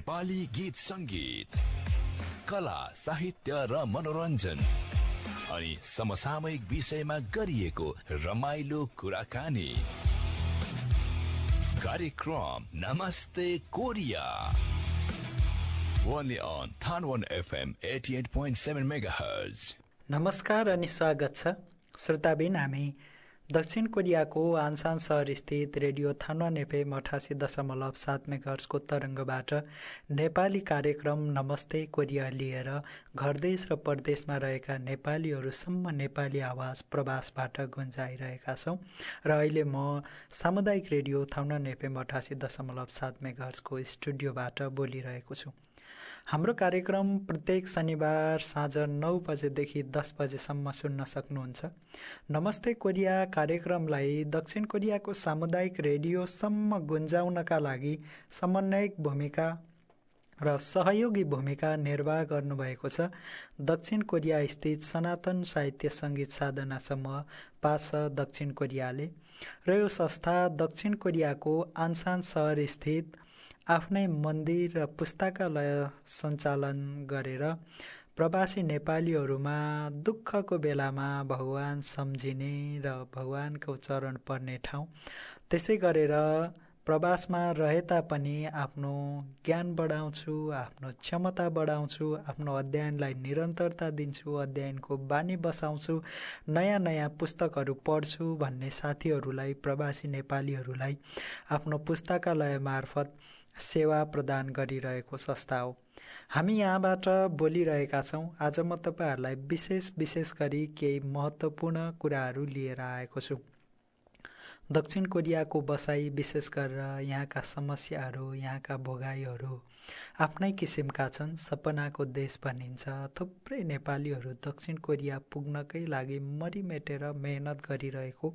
नेपाली गीत संगीत, कला, साहित्य र मनोरञ्जन अनि समसामयिक विषयमा गरिएको रमाइलो कुराकानी। कार्यक्रम नमस्ते Korea, only on Thanwan FM 88.7 MHz। नमस्कार अनि स्वागत छ श्रोताबिन। हामी दक्षिण कोरियाको आन्सान सहर स्थित रेडियो थानवान एफएम 88.7 मेगाहर्जको तरङ्गबाट नेपाली कार्यक्रम नमस्ते कोरिया लिएर घरदेश र परदेशमा रहेका नेपालीहरूसम्म नेपाली आवाज प्रवासबाट गुन्जाइरहेका छौँ। र अहिले म सामुदायिक रेडियो थानवान एफएम 88.7 मेगाहर्जको स्टुडियोबाट बोलिरहेको छु। हाम्रो कार्यक्रम प्रत्येक शनिबार साँझ 9 बजेदेखि 10 बजेसम्म सुन्न सक्नुहुन्छ। नमस्ते कोरिया कार्यक्रमलाई दक्षिण कोरियाको सामुदायिक रेडियोसम्म गुन्जाउनका लागि समन्वयक भूमिका र सहयोगी भूमिका निर्वाह गर्नुभएको छ दक्षिण कोरिया स्थित सनातन साहित्य सङ्गीत साधना समूह पास दक्षिण कोरियाले। र यो संस्था दक्षिण कोरियाको आन्सान सहर स्थित आफ्नै मन्दिर र पुस्तकालय सञ्चालन गरेर प्रवासी नेपालीहरूमा दुःखको बेलामा भगवान सम्झिने र भगवानको चरण पर्ने ठाउँ, त्यसै गरेर प्रवासमा रहे तापनि आफ्नो ज्ञान बढाउँछु, आफ्नो क्षमता बढाउँछु, आफ्नो अध्ययनलाई निरन्तरता दिन्छु, अध्ययनको बानी बसाउँछु, नयाँ नयाँ पुस्तकहरू पढ्छु भन्ने साथीहरूलाई, प्रवासी नेपालीहरूलाई आफ्नो पुस्तकालय मार्फत सेवा प्रदान गरिरहेको संस्था हो। हामी यहाँबाट बोलिरहेका छौँ। आज म तपाईँहरूलाई विशेष गरी केही महत्त्वपूर्ण कुराहरू लिएर आएको छु। दक्षिण कोरियाको बसाइ विशेष गरेर यहाँका समस्याहरू, यहाँका भोगाइहरू आफ्नै किसिमका छन्। सपनाको देश भनिन्छ। थुप्रै नेपालीहरू दक्षिण कोरिया पुग्नकै लागि मरिमेटेर मेहनत गरिरहेको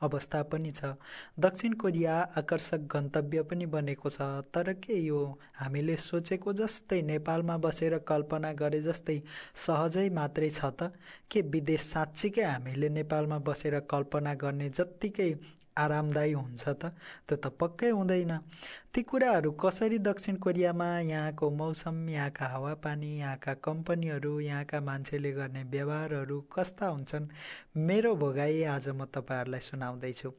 अवस्था पनि छ। दक्षिण कोरिया आकर्षक गन्तव्य पनि बनेको छ। तर के यो हामीले सोचेको जस्तै नेपालमा बसेर कल्पना गरे जस्तै सहजै मात्रै छ त? के विदेश साँच्चीकै हामीले नेपालमा बसेर कल्पना गर्ने जत्तिकै आरामदायी हुन्छ त? त्यो त पक्कै हुँदैन। ती कुराहरू कसरी दक्षिण कोरियामा यहाँको मौसम, यहाँका हावापानी, यहाँका कम्पनीहरू, यहाँका मान्छेले गर्ने व्यवहारहरू कस्ता हुन्छन्, मेरो भोगाई आज म तपाईँहरूलाई सुनाउँदैछु।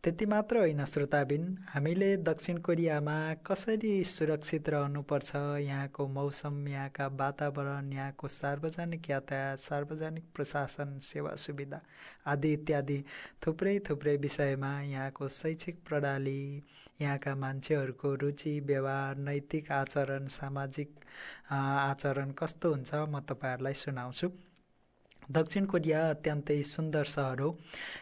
त्यति मात्र होइन श्रोताबिन, हामीले दक्षिण कोरियामा कसरी सुरक्षित रहनुपर्छ, यहाँको मौसम, यहाँका वातावरण, यहाँको सार्वजनिक यातायात, सार्वजनिक प्रशासन, सेवा सुविधा आदि इत्यादि थुप्रै विषयमा, यहाँको शैक्षिक प्रणाली, यहाँका मान्छेहरूको रुचि, व्यवहार, नैतिक आचरण, सामाजिक आचरण कस्तो हुन्छ म तपाईँहरूलाई सुनाउँछु। दक्षिण कोरिया अत्यन्तै सुन्दर सहर हो।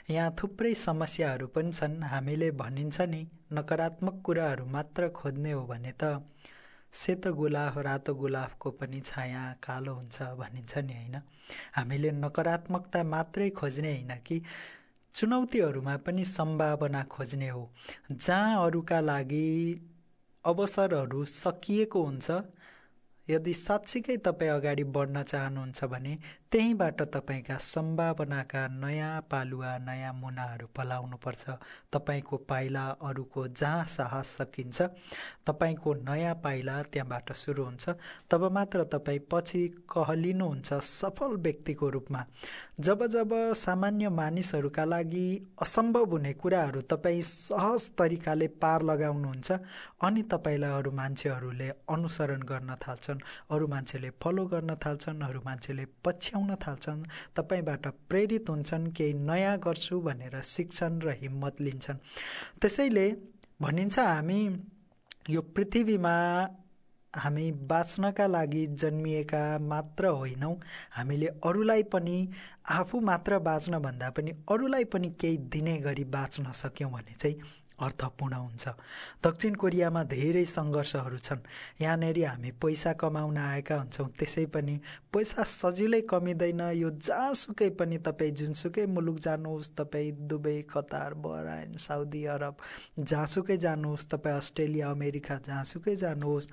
यहाँ थुप्रै समस्याहरू पनि छन्। हामीले भनिन्छ नि, नकारात्मक कुराहरू मात्र खोज्ने हो भने त सेतो गुलाफ रातो गुलाफको पनि छाया कालो हुन्छ भनिन्छ नि, होइन? हामीले नकारात्मकता मात्रै खोज्ने होइन कि चुनौतीहरूमा पनि सम्भावना खोज्ने हो। जहाँ अरूका लागि अवसरहरू सकिएको हुन्छ, यदि साँच्चीकै तपाईँ अगाडि बढ्न चाहनुहुन्छ भने त्यहीँबाट तपाईँका सम्भावनाका नयाँ पालुवा, नयाँ मुनाहरू पलाउनुपर्छ। तपाईँको पाइला अरूको जहाँ साहस सकिन्छ, तपाईँको नयाँ पाइला त्यहाँबाट सुरु हुन्छ। तब मात्र तपाईँ पछि कहलिनुहुन्छ सफल व्यक्तिको रूपमा। जब सामान्य मानिसहरूका लागि असम्भव हुने कुराहरू तपाईँ सहज तरिकाले पार लगाउनुहुन्छ, अनि तपाईँलाई अरू मान्छेहरूले अनुसरण गर्न थाल्छन्, अरू मान्छेले फलो गर्न थाल्छन्, अरू मान्छेले पछ्याउन थाल्छन्, तपाईँबाट प्रेरित हुन्छन्, केही नयाँ गर्छु भनेर सिक्छन् र हिम्मत लिन्छन्। त्यसैले भनिन्छ हामी यो पृथ्वीमा हामी बाँच्नका लागि जन्मिएका मात्र होइनौँ, हामीले अरूलाई पनि, आफू मात्र बाँच्न भन्दा पनि अरूलाई पनि केही दिने गरी बाँच्न सक्यौँ भने चाहिँ अर्थपूर्ण हुन्छ। दक्षिण कोरियामा धेरै सङ्घर्षहरू छन्। यहाँनेरि हामी पैसा कमाउन आएका हुन्छौँ, त्यसै पनि पैसा सजिलै कमिँदैन। यो जहाँसुकै पनि तपाईँ जुनसुकै मुलुक जानुहोस्, तपाईँ Dubai, Qatar, Bahrain, Saudi Arab जहाँसुकै जानुहोस्, तपाईँ अस्ट्रेलिया, अमेरिका जहाँसुकै जानुहोस्,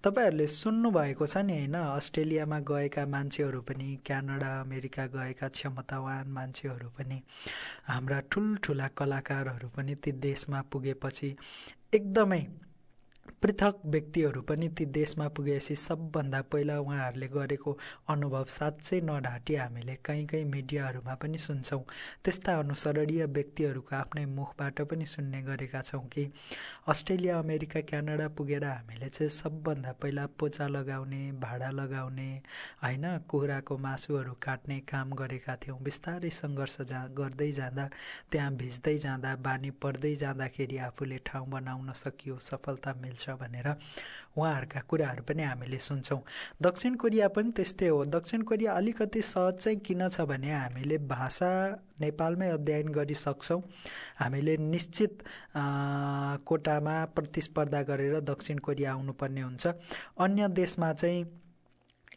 तपाईँहरूले सुन्नुभएको छ नि, होइन? अस्ट्रेलियामा गएका मान्छेहरू पनि, क्यानाडा, अमेरिका गएका क्षमतावान मान्छेहरू पनि, हाम्रा ठुल्ठुला कलाकारहरू पनि ती देशमा पुगेपछि एकदमै पृथक व्यक्तिहरू पनि ती देशमा पुगेपछि सबभन्दा पहिला उहाँहरूले गरेको अनुभव साँच्चै नढाँटी हामीले कहीँ मिडियाहरूमा पनि सुन्छौँ। त्यस्ता अनुसरणीय व्यक्तिहरूको आफ्नै मुखबाट पनि सुन्ने गरेका छौँ कि अस्ट्रेलिया, अमेरिका, क्यानाडा पुगेर हामीले चाहिँ सबभन्दा पहिला पोचा लगाउने, भाडा लगाउने, होइन, कुखुराको मासुहरू काट्ने काम गरेका थियौँ। बिस्तारै सङ्घर्ष गर्दै जाँदा, त्यहाँ भिज्दै जाँदा, बानी पर्दै जाँदाखेरि आफूले ठाउँ बनाउन सकियो, सफलता मिल्छ भनेर उहाँहरूका कुराहरू पनि हामीले सुन्छौँ। दक्षिण कोरिया पनि त्यस्तै हो। दक्षिण कोरिया अलिकति सहज चाहिँ किन छ भने हामीले भाषा नेपालमै अध्ययन गरिसक्छौँ। हामीले निश्चित कोटामा प्रतिस्पर्धा गरेर दक्षिण कोरिया आउनुपर्ने हुन्छ। अन्य देशमा चाहिँ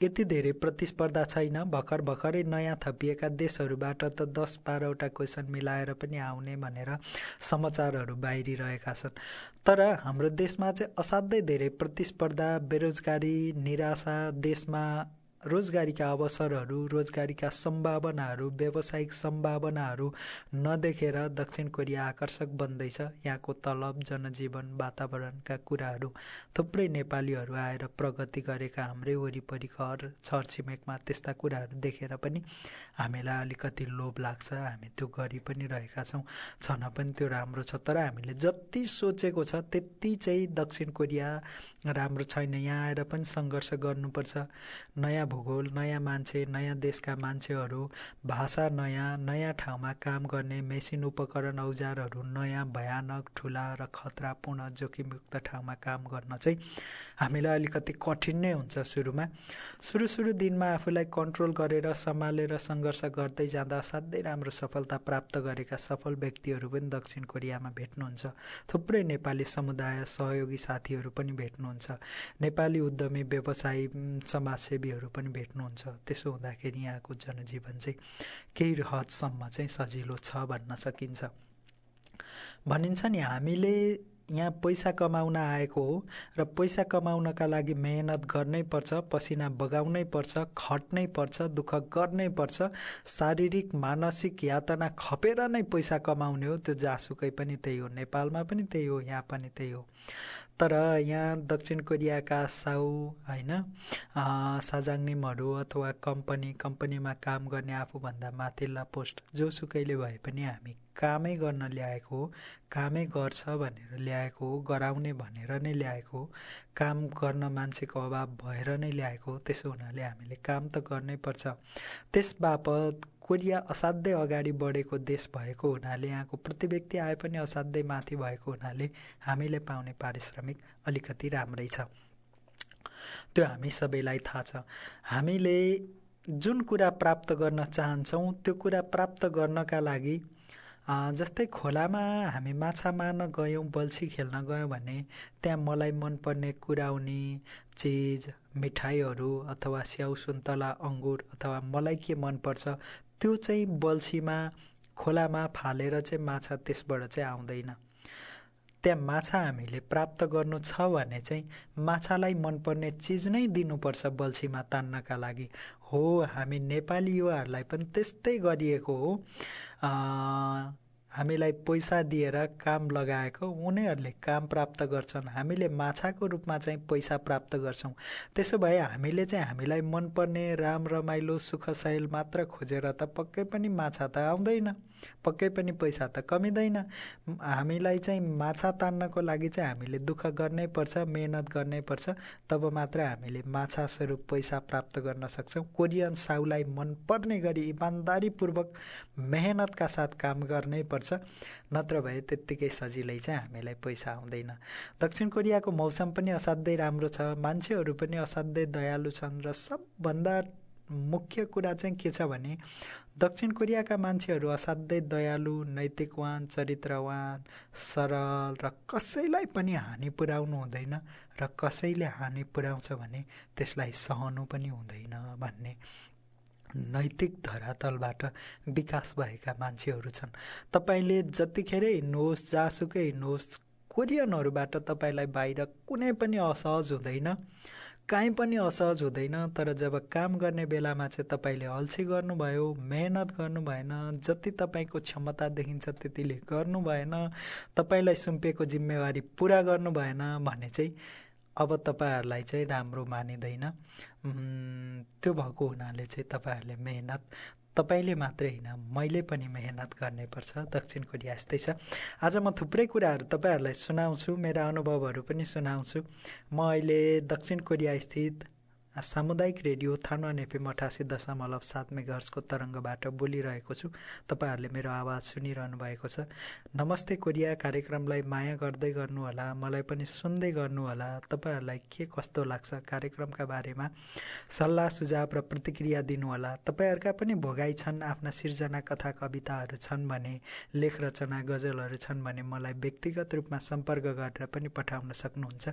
यति धेरै प्रतिस्पर्धा छैन। भर्खरै नयाँ थपिएका देशहरूबाट त 10-12वटा क्वेसन मिलाएर पनि आउने भनेर समाचारहरू बाहिरिरहेका छन्। तर हाम्रो देशमा चाहिँ असाध्यै धेरै प्रतिस्पर्धा, बेरोजगारी, निराशा, देशमा रोजगारीका अवसरहरू, रोजगारीका सम्भावनाहरू, व्यावसायिक सम्भावनाहरू नदेखेर दक्षिण कोरिया आकर्षक बन्दैछ। यहाँको तलब, जनजीवन, वातावरणका कुराहरू थुप्रै नेपालीहरू आएर प्रगति गरेका हाम्रै वरिपरिका छरछिमेकमा त्यस्ता कुराहरू देखेर पनि हामीलाई अलिकति लोभ लाग्छ। हामी त्यो गरि पनि रहेका छौँ। छन पनि त्यो राम्रो छ। तर हामीले जति सोचेको छ त्यति चाहिँ दक्षिण कोरिया राम्रो छैन। यहाँ आएर पनि सङ्घर्ष गर्नुपर्छ। नयाँ भूगोल, नयाँ मान्छे, नयाँ देशका मान्छेहरू, भाषा नयाँ ठाउँमा काम गर्ने, मेसिन, उपकरण, औजारहरू नयाँ, भयानक, ठुला र खतरापूर्ण, जोखिमयुक्त ठाउँमा काम गर्न चाहिँ हामीलाई अलिकति कठिन नै हुन्छ सुरुमा। सुरु दिनमा आफूलाई कन्ट्रोल गरेर सम्हालेर सङ्घर्ष गर्दै जाँदा असाध्यै राम्रो सफलता प्राप्त गरेका सफल व्यक्तिहरू पनि दक्षिण कोरियामा भेट्नुहुन्छ। थुप्रै नेपाली समुदाय, सहयोगी साथीहरू पनि भेट्नुहुन्छ। नेपाली उद्यमी, व्यवसायी, समाजसेवीहरू पनि भेट्नुहुन्छ। त्यसो हुँदाखेरि यहाँको जनजीवन चाहिँ केही हदसम्म चाहिँ सजिलो छ भन्न सकिन्छ। भनिन्छ नि, हामीले यहाँ पैसा कमाउन आएको हो र पैसा कमाउनका लागि मेहनत गर्नै पर्छ, पसिना बगाउनै पर्छ, खट्नै पर्छ, दुःख गर्नै पर्छ, शारीरिक मानसिक यातना खपेर नै पैसा कमाउने हो। त्यो जहाँसुकै पनि त्यही हो, नेपालमा पनि त्यही हो, यहाँ पनि त्यही हो। तर यहाँ दक्षिण कोरियाका साउ, होइन, साजाङनिमहरू अथवा कम्पनीमा काम गर्ने आफूभन्दा माथिल्ला पोस्ट जोसुकैले भए पनि हामी कामै गर्न ल्याएको हो, कामै गर्छ भनेर ल्याएको हो, गराउने भनेर नै ल्याएको हो, काम गर्न मान्छेको अभाव भएर नै ल्याएको हो। त्यसो हुनाले हामीले काम त गर्नै पर्छ। त्यसबापत कोरिया असाध्यै अगाडि बढेको देश भएको हुनाले, यहाँको प्रति व्यक्ति आए पनि असाध्यै माथि भएको हुनाले हामीले पाउने पारिश्रमिक अलिकति राम्रै छ। त्यो हामी सबैलाई थाहा छ। हामीले जुन कुरा प्राप्त गर्न चाहन्छौँ त्यो कुरा प्राप्त गर्नका लागि जस्तै खोलामा हामी माछा मार्न गयौँ, बल्छी खेल्न गयौँ भने त्यहाँ मलाई मनपर्ने कुराउनी चिज, मिठाईहरू अथवा स्याउ, सुन्तला, अङ्गुर अथवा मलाई के मनपर्छ त्यो चाहिँ बल्छीमा, खोलामा फालेर चाहिँ माछा त्यसबाट चाहिँ आउँदैन। त्यहाँ माछा हामीले प्राप्त गर्नु छ भने चाहिँ माछालाई मनपर्ने चिज नै दिनुपर्छ बल्छीमा तान्नका लागि। हो, हामी नेपाली युवाहरूलाई पनि त्यस्तै गरिएको हो। हामीलाई पैसा दिएर काम लगाएको, उनीहरूले काम प्राप्त गर्छन्, हामीले माछाको रूपमा चाहिँ पैसा प्राप्त गर्छौँ। त्यसो भए हामीले चाहिँ हामीलाई मनपर्ने राम रमाइलो सुखशैल मात्र खोजेर त पक्कै पनि माछा त आउँदैन, पक्कै पनि पैसा त कमिँदैन। हामीलाई चाहिँ माछा तान्नको लागि चाहिँ हामीले दुःख गर्नै पर्छ, मेहनत गर्नै पर्छ, तब मात्र हामीले माछा स्वरूप पैसा प्राप्त गर्न सक्छौँ। कोरियन साउलाई मनपर्ने गरी इमान्दारीपूर्वक मेहनतका साथ काम गर्नै पर्छ, नत्र भए त्यत्तिकै सजिलै चाहिँ हामीलाई पैसा आउँदैन। दक्षिण कोरियाको मौसम पनि असाध्यै राम्रो छ, मान्छेहरू पनि असाध्यै दयालु छन् र सबभन्दा मुख्य कुरा चाहिँ के छ भने दक्षिण कोरियाका मान्छेहरू असाध्यै दयालु, नैतिकवान, चरित्रवान, सरल र कसैलाई पनि हानि पुर्याउनु हुँदैन र कसैले हानि पुर्याउँछ भने त्यसलाई सहनु पनि हुँदैन भन्ने नैतिक धरातलबाट विकास भएका मान्छेहरू छन्। तपाईँले जतिखेरै हिँड्नुहोस्, जहाँसुकै हिँड्नुहोस्, कोरियनहरूबाट तपाईँलाई बाहिर कुनै पनि असहज हुँदैन, काहीँ पनि असहज हुँदैन। तर जब काम गर्ने बेलामा चाहिँ तपाईँले अल्छी गर्नुभयो, मेहनत गर्नु भएन, जति तपाईँको क्षमता देखिन्छ त्यतिले गर्नु भएन, तपाईँलाई सुम्पिएको जिम्मेवारी पुरा गर्नु भएन भने चाहिँ अब तपाईँहरूलाई चाहिँ राम्रो मानिँदैन। त्यो भएको हुनाले चाहिँ तपाईँहरूले मेहनत तपाईँले मात्रै होइन, मैले पनि मेहनत गर्नैपर्छ। दक्षिण कोरिया यस्तै छ। आज म थुप्रै कुराहरू तपाईँहरूलाई सुनाउँछु, मेरा अनुभवहरू पनि सुनाउँछु। म अहिले दक्षिण कोरिया स्थित सामुदायिक रेडियो थानवान एफएम 88.7 मेगाहर्जको तरङ्गबाट बोलिरहेको छु। तपाईँहरूले मेरो आवाज सुनिरहनु भएको छ। नमस्ते कोरिया कार्यक्रमलाई माया गर्दै गर्नुहोला, मलाई पनि सुन्दै गर्नुहोला। तपाईँहरूलाई के कस्तो लाग्छ कार्यक्रमका बारेमा सल्लाह सुझाव र प्रतिक्रिया दिनुहोला। तपाईँहरूका पनि भोगाइ छन्, आफ्ना सिर्जना कथा कविताहरू छन् भने, लेख रचना गजलहरू छन् भने मलाई व्यक्तिगत रूपमा सम्पर्क गरेर पनि पठाउन सक्नुहुन्छ।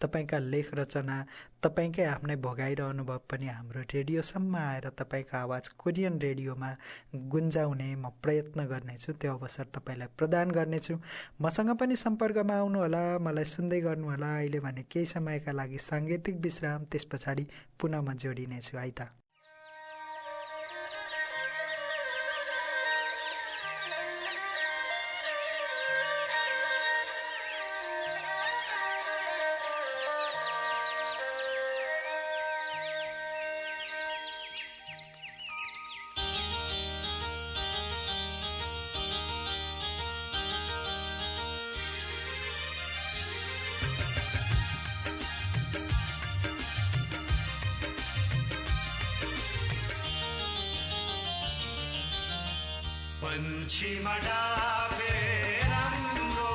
तपाईँका लेख रचना, तपाईँकै आफ्नै भोगाइ र अनुभव पनि हाम्रो रेडियोसम्म आएर तपाईँको आवाज कोरियन रेडियोमा गुन्जाउने म प्रयत्न गर्नेछु। त्यो अवसर तपाईँलाई प्रदान गर्नेछु। मसँग पनि सम्पर्कमा आउनुहोला, मलाई सुन्दै गर्नुहोला। अहिले भने केही समयका लागि साङ्गीतिक विश्राम, त्यस पछाडि पुनः म जोडिनेछु। आइता पन्छीमा डाबे राम्रो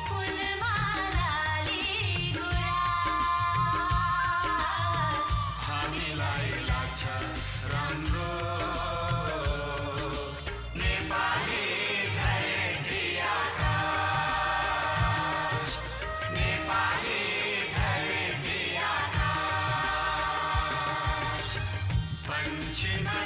फुलमालाले गुराँस हामीलाई लाग्छ राम्रो नेपाली धरती आकाश, नेपाली धरती आकाश। पन्छीमा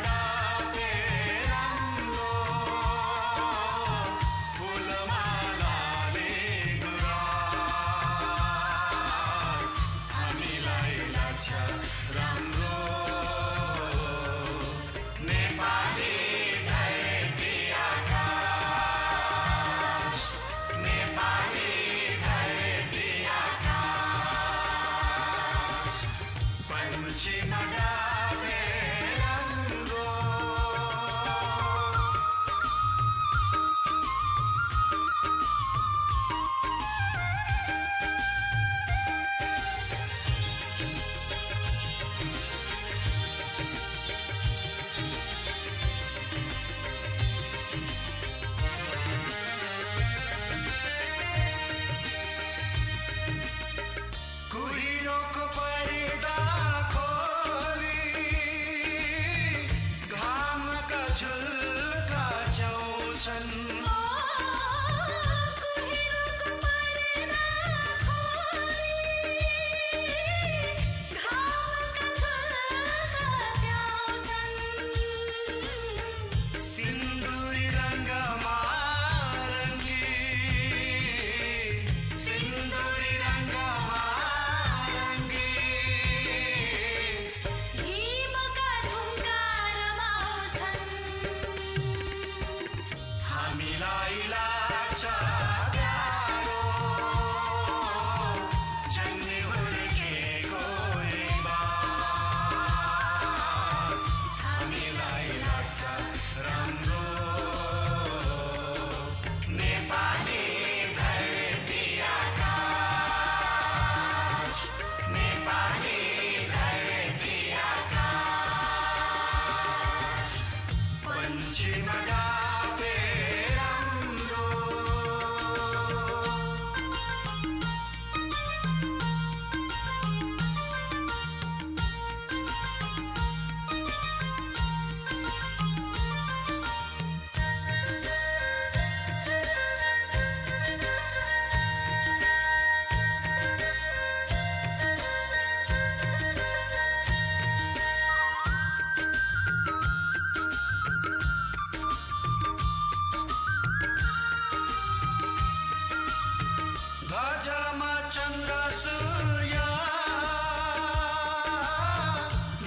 चन्द्र सूर्य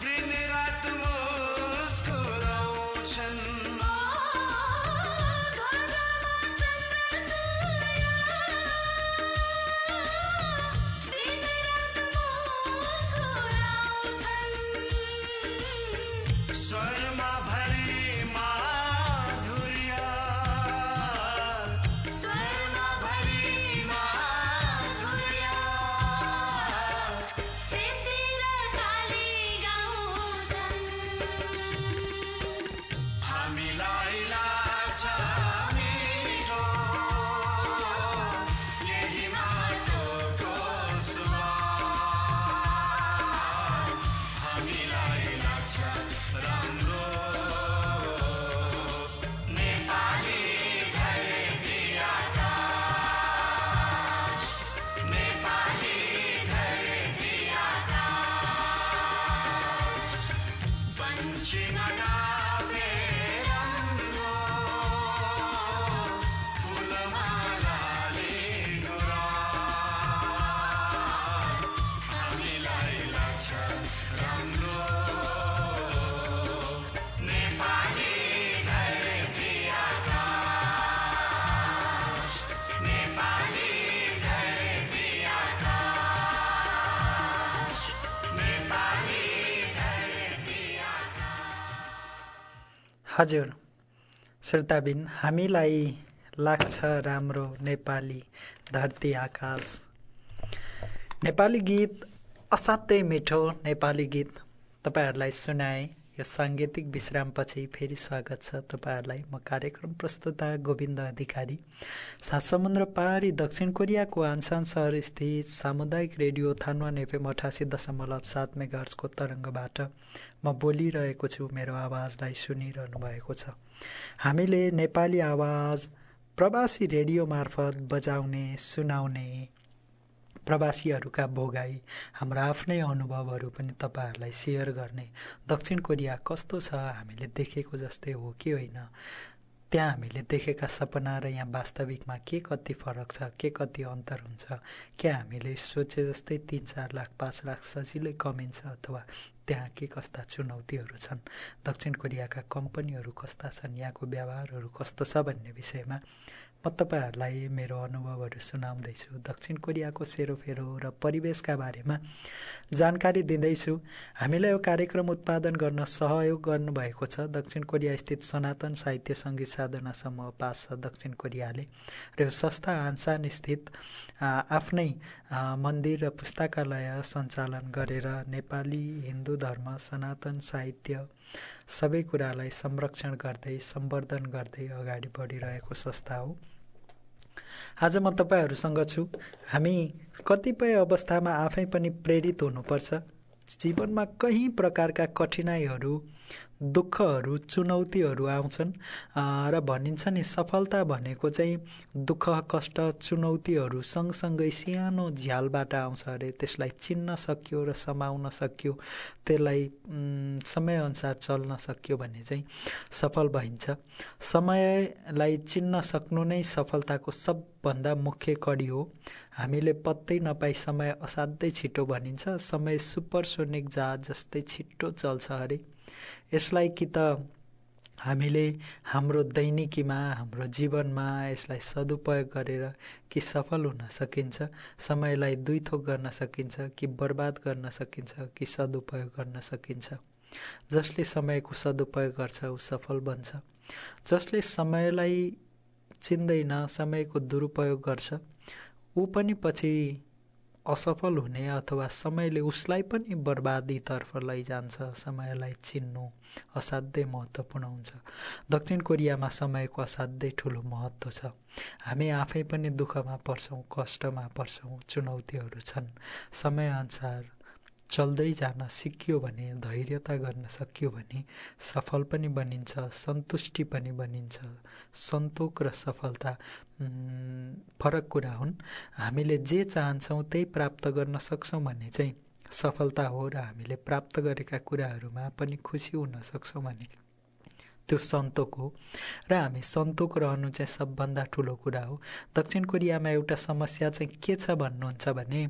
दिन रात मुस्कुराउँछन् स्वरमा भरी माधुर्य स्वरमा भरी माधुर्य सेतिर काली गाउँछन् हामीलाई लाग्छ मिठो यही माटोको सुवास हामीलाई लाग्छ राम्रो नेपाली धरती आकाश नेपाली धरती आकाश पञ्चिमा गाफे राम्रो फुलमालाले गुराँस हामीलाई लाग्छ राम्रो नेपाली धरती आकाश नेपाली धरती आकाश नेपाली धरती हजुर श्रोताबिन हामीलाई लाग्छ राम्रो नेपाली धरती आकाश। नेपाली गीत असाध्यै मिठो नेपाली गीत तपाईहरुलाई सुनाए। यो सांगीतिक विश्रामपछि फेरि स्वागत छ तपाईहरुलाई। म कार्यक्रम प्रस्तुता गोविन्द अधिकारी। सात समुद्र पारी दक्षिण कोरियाको आन्सान शहर स्थित सामुदायिक रेडियो थानवान एफएम 88.7 मेगाहर्जको तरङ्गबाट म बोलिरहेको छु। मेरो आवाजलाई सुनिरहनु भएको छ। हामीले नेपाली आवाज प्रवासी रेडियो मार्फत बजाउने सुनाउने प्रवासीहरूका भोगाई हाम्रा आफ्नै अनुभवहरू पनि तपाईहरुलाई शेयर गर्ने। दक्षिण कोरिया कस्तो छ, हामीले देखेको जस्तै हो कि होइन, त्यहाँ हामीले देखेका सपना र यहाँ वास्तविकमा के कति फरक छ, के कति अन्तर हुन्छ, क्या हामीले सोचे जस्तै 3-4 लाख 5 लाख सजिलै कमिन्छ अथवा त्यहाँ के कस्ता चुनौतीहरू छन्, दक्षिण कोरियाका कम्पनीहरू कस्ता छन्, यहाँको व्यवहारहरू कस्तो छ भन्ने विषयमा म तपाईहरुलाई मेरो अनुभवहरू सुनाउँदैछु। दक्षिण कोरियाको सेरोफेरो र परिवेशका बारेमा जानकारी दिँदैछु। हामीलाई यो कार्यक्रम उत्पादन गर्न सहयोग गर्नुभएको छ दक्षिण कोरिया स्थित सनातन साहित्य सङ्गीत साधना समूह पास छ दक्षिण कोरियाले। र यो संस्था आन्सान स्थित आफ्नै मन्दिर र पुस्तकालय सञ्चालन गरेर नेपाली हिन्दू धर्म सनातन साहित्य सबै कुरालाई संरक्षण गर्दै सम्वर्धन गर्दै अगाडि बढिरहेको संस्था हो। आज म तपाईहरुसँग छु। हामी कतिपय अवस्थामा आफै पनि प्रेरित हुनुपर्छ। जीवनमा कहीँ प्रकारका कठिनाइहरू दुःखहरू चुनौतीहरू आउँछन् र भनिन्छ नि सफलता भनेको चाहिँ दुःख कष्ट चुनौतीहरू सँगसँगै सानो झ्यालबाट आउँछ अरे। त्यसलाई चिन्न सक्यो र समाउन सक्यो, त्यसलाई समयअनुसार चल्न सक्यो भने चाहिँ सफल भइन्छ। समयलाई चिन्न सक्नु नै सफलताको सबभन्दा मुख्य कडी हो। हामीले पत्तै नपाई समय असाध्यै छिटो भनिन्छ। समय सुपरसोनिक जहाज जस्तै छिटो चल्छ अरे। यसलाई कि त हामीले हाम्रो दैनिकीमा हाम्रो जीवनमा यसलाई सदुपयोग गरेर कि सफल हुन सकिन्छ, समयलाई दुई थोक गर्न सकिन्छ, कि बर्बाद गर्न सकिन्छ, कि सदुपयोग गर्न सकिन्छ। जसले समयको सदुपयोग गर्छ ऊ सफल बन्छ। जसले समयलाई चिन्दैन, समयको दुरुपयोग गर्छ, ऊ पनि पछि असफल हुने अथवा समयले उसलाई पनि बर्बादीतर्फ लैजान्छ। समयलाई चिन्नु असाध्यै महत्त्वपूर्ण हुन्छ। दक्षिण कोरियामा समयको असाध्यै ठुलो महत्त्व छ। हामी आफै पनि दुःखमा पर्छौँ, कष्टमा पर्छौँ, चुनौतीहरू छन्। समयअनुसार चल्दै जान सिकियो भने, धैर्यता गर्न सकियो भने सफल पनि बनिन्छ, सन्तुष्टि पनि बनिन्छ। सन्तोष र सफलता फरक कुरा हुन्। हामीले जे चाहन्छौँ त्यही प्राप्त गर्न सक्छौँ भने चाहिँ सफलता हो, र हामीले प्राप्त गरेका कुराहरूमा पनि खुसी हुन सक्छौँ भने त्यो सन्तोक हो र हामी सन्तोक रहनु चाहिँ सबभन्दा ठुलो कुरा हो। दक्षिण कोरियामा एउटा समस्या चाहिँ के छ भन्नुहुन्छ भने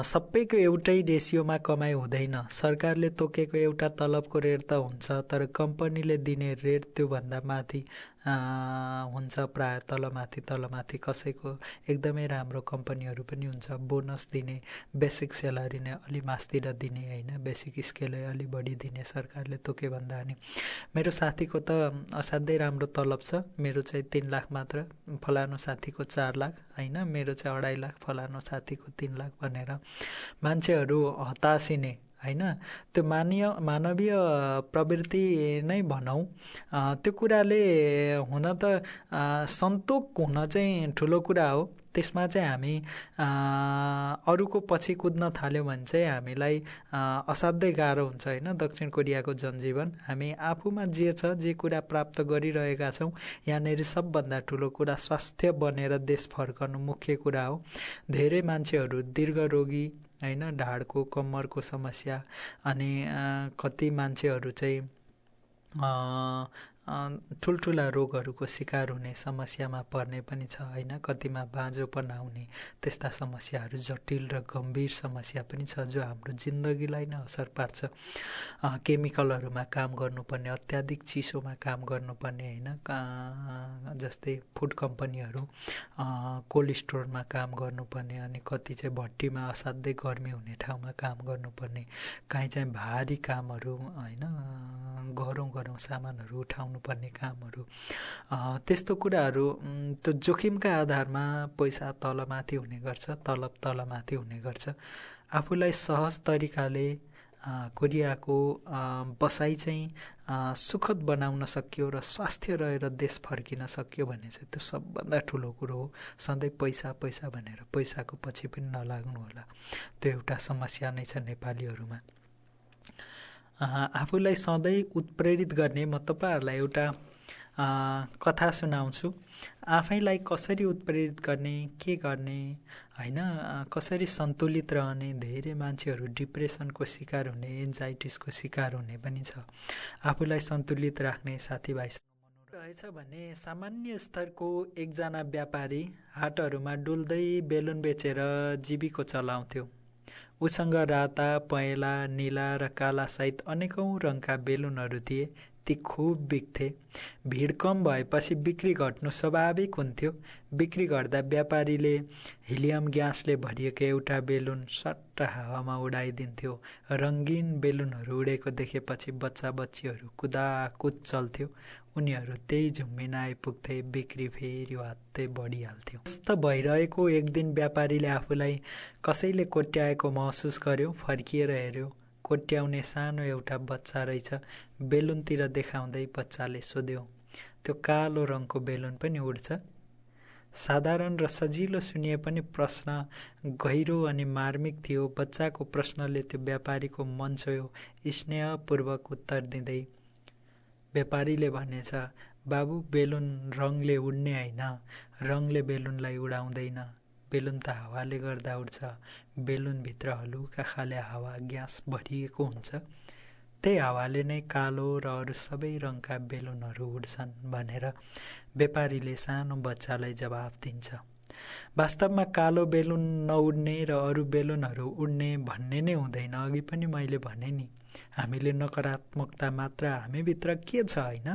सबैको एउटै रेसियोमा कमाइ हुँदैन। सरकारले तोकेको एउटा तलबको रेट त हुन्छ, तर कम्पनीले दिने रेट त्योभन्दा माथि हुन्छ, प्राय तलमाथि कसैको एकदमै राम्रो कम्पनीहरू पनि हुन्छ, बोनस दिने, बेसिक स्यालेरी नै अलि मास्तिर दिने होइन, बेसिक स्केलै अलि बढी दिने सरकारले तोके भन्दा नि। मेरो साथीको त असाध्यै राम्रो तलब छ, मेरो चाहिँ 3 लाख मात्र, फलानु साथीको 4 लाख होइन, मेरो चाहिँ 2.5 लाख, फलानु साथीको 3 लाख भनेर मान्छेहरू हतासिने होइन, त्यो मानवीय प्रवृत्ति नै भनौँ। त्यो कुराले हुन त सन्तोक हुन चाहिँ ठुलो कुरा हो। त्यसमा चाहिँ हामी अरूको पछि कुद्न थाल्यौँ भने चाहिँ हामीलाई असाध्यै गाह्रो हुन्छ होइन। दक्षिण कोरियाको जनजीवन हामी आफूमा जे छ, जे कुरा प्राप्त गरिरहेका छौँ, यहाँनिर सबभन्दा ठुलो कुरा स्वास्थ्य बनेर देश फर्कनु मुख्य कुरा हो। धेरै मान्छेहरू दीर्घरोगी होइन, ढाडको कम्मरको समस्या, अनि कति मान्छेहरू चाहिँ ठुल्ठुला रोगहरूको शिकार हुने समस्यामा पर्ने पनि छ होइन, कतिमा बाँझोपन आउने, त्यस्ता समस्याहरू जटिल र गम्भीर समस्या पनि छ जो हाम्रो जिन्दगीलाई नै असर पार्छ। केमिकलहरूमा काम गर्नुपर्ने, अत्याधिक चिसोमा काम गर्नुपर्ने होइन, जस्तै फुड कम्पनीहरू, कोल्ड स्टोरमा काम गर्नुपर्ने, अनि कति चाहिँ भट्टीमा असाध्यै गर्मी हुने ठाउँमा काम गर्नुपर्ने, काहीँ चाहिँ भारी कामहरू होइन, गरौँ सामानहरू उठाउनु पर्ने कामहरू, त्यस्तो कुराहरू त्यो जोखिमका आधारमा पैसा तलमाथि हुने गर्छ, तलब तलमाथि हुने गर्छ। आफूलाई सहज तरिकाले कोरियाको बसाइ चाहिँ सुखद बनाउन सकियो र स्वास्थ्य रहेर देश फर्किन सकियो भने चाहिँ त्यो सबभन्दा ठुलो कुरो हो। सधैँ पैसा भनेर पैसाको पछि पनि नलाग्नु होला, त्यो एउटा समस्या नै छ नेपालीहरूमा। आफूलाई सधैँ उत्प्रेरित गर्ने म तपाईँहरूलाई एउटा कथा सुनाउँछु। आफैलाई कसरी उत्प्रेरित गर्ने, के गर्ने होइन, कसरी सन्तुलित रहने। धेरै मान्छेहरू डिप्रेसनको शिकार हुने, एन्जाइटिसको शिकार हुने पनि छ। आफूलाई सन्तुलित राख्ने साथीभाइसँग रहेछ भने सामान्य स्तरको एकजना व्यापारी हाटहरूमा डुल्दै बेलुन बेचेर जीविका चलाउँथ्यो। उसँग राता, पहेँला, नीला र काला सहित अनेकौं रङका बेलुनहरू थिए। ती खुब बिक्थे। भिड कम भएपछि बिक्री घट्नु स्वाभाविक हुन्थ्यो। बिक्री घट्दा व्यापारीले हिलियम ग्यासले भरिएको एउटा बेलुन सट्ट हावामा उडाइदिन्थ्यो। रङ्गीन बेलुनहरू उडेको देखेपछि बच्चा बच्चीहरू कुदाकुद चल्थ्यो। उनीहरू त्यही झुम्मिन आइपुग्थे। बिक्री फेरि वात्तै बढिहाल्थ्यो। यस्तो भइरहेको एक दिन व्यापारीले आफूलाई कसैले कोट्याएको महसुस गर्यो। फर्किएर हेर्यो, कोट्याउने सानो एउटा बच्चा रहेछ। बेलुनतिर देखाउँदै बच्चाले सोध्यो, त्यो कालो रङको बेलुन पनि उड्छ? साधारण र सजिलो सुनिए पनि प्रश्न गहिरो अनि मार्मिक थियो। बच्चाको प्रश्नले त्यो व्यापारीको मन छोयो। स्नेहपूर्वक उत्तर दिँदै व्यापारीले भनेछ, बाबु, बेलुन रङले उड्ने होइन, रङले बेलुनलाई उडाउँदैन। बेलुन त हावाले गर्दा उड्छ। बेलुनभित्र हलुका खाले हावा ग्यास भरिएको हुन्छ। त्यही हावाले नै कालो र अरू सबै रङका बेलुनहरू उड्छन् भनेर व्यापारीले सानो बच्चालाई जवाफ दिन्छ। वास्तवमा कालो बेलुन नउड्ने र अरू बेलुनहरू उड्ने भन्ने नै हुँदैन। अघि पनि मैले भने नि, हामीले नकारात्मकता मात्र हामीभित्र के छ होइन,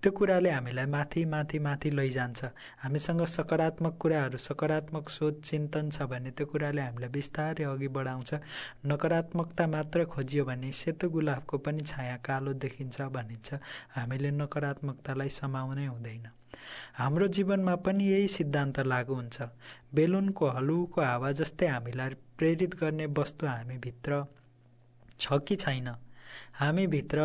त्यो कुराले हामीलाई माथि माथि माथि लैजान्छ। हामीसँग सकारात्मक कुराहरू, सकारात्मक सोच चिन्तन छ भने त्यो कुराले हामीलाई बिस्तारै अघि बढाउँछ। नकारात्मकता मात्र खोजियो भने सेतो गुलाबको पनि छाया कालो देखिन्छ भनिन्छ। हामीले नकारात्मकतालाई समाउनै हुँदैन। हाम्रो जीवनमा पनि यही सिद्धान्त लागू हुन्छ। बेलुनको हलुको हावा जस्तै हामीलाई प्रेरित गर्ने वस्तु हामीभित्र छ कि छैन? हामीभित्र,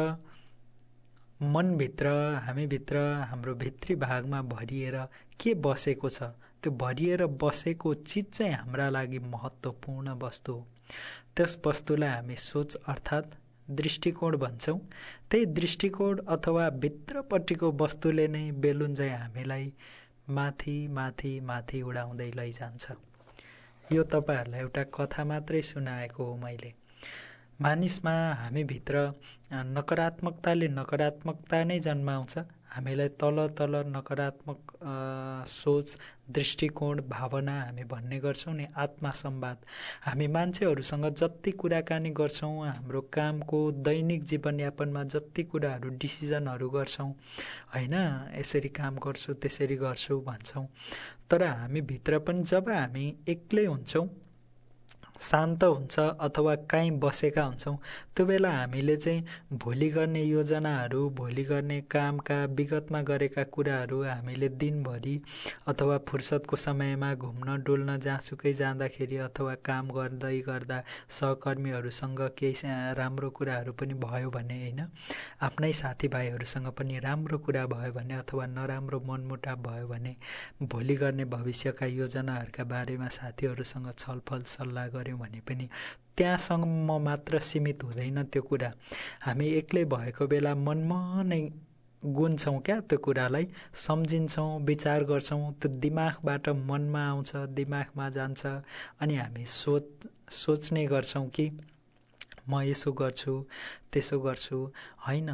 मनभित्र, हामीभित्र, हाम्रो भित्री भागमा भरिएर के बसेको छ? त्यो भरिएर बसेको चिज चाहिँ हाम्रा लागि महत्त्वपूर्ण वस्तु हो। त्यस वस्तुलाई हामी सोच अर्थात् दृष्टिकोण भन्छौँ। त्यही दृष्टिकोण अथवा भित्रपट्टिको वस्तुले नै बेलुन चाहिँ हामीलाई माथि माथि माथि उडाउँदै लैजान्छ। यो तपाईँहरूलाई एउटा कथा मात्रै सुनाएको हो मैले। मानिसमा हामीभित्र नकारात्मकताले नकारात्मकता नै जन्माउँछ। हामीलाई तल तल नकारात्मक सोच, दृष्टिकोण, भावना हामी भन्ने गर्छौँ नि आत्मसंवाद। हामी मान्छेहरूसँग जति कुराकानी गर्छौँ, हाम्रो कामको दैनिक जीवनयापनमा जति कुराहरू डिसिजनहरू गर्छौँ होइन, यसरी काम गर्छु त्यसरी गर्छु भन्छौँ, तर हामीभित्र पनि जब हामी एक्लै हुन्छौँ, शान्त हुन्छ अथवा कहीँ बसेका हुन्छौँ, त्यो बेला हामीले चाहिँ भोलि गर्ने योजनाहरू, भोलि गर्ने कामका विगतमा गरेका कुराहरू हामीले दिनभरि अथवा फुर्सदको समयमा घुम्न डुल्न जहाँसुकै जाँदाखेरि अथवा काम गर्दै गर्दा सहकर्मीहरूसँग केही राम्रो कुराहरू पनि भयो भने होइन, आफ्नै साथीभाइहरूसँग पनि राम्रो कुरा भयो भने अथवा नराम्रो मनमुटाव भयो भने भोलि गर्ने भविष्यका योजनाहरूका बारेमा साथीहरूसँग छलफल सल्लाह गऱ्यौँ भने पनि त्यहाँसम्म मात्र सीमित हुँदैन त्यो कुरा। हामी एक्लै भएको बेला मनमा नै गुन्छौँ क्या, त्यो कुरालाई सम्झिन्छौँ, विचार गर्छौँ, त्यो दिमागबाट मनमा आउँछ, दिमागमा जान्छ, अनि हामी सोच्ने गर्छौँ कि म यसो गर्छु त्यसो गर्छु होइन,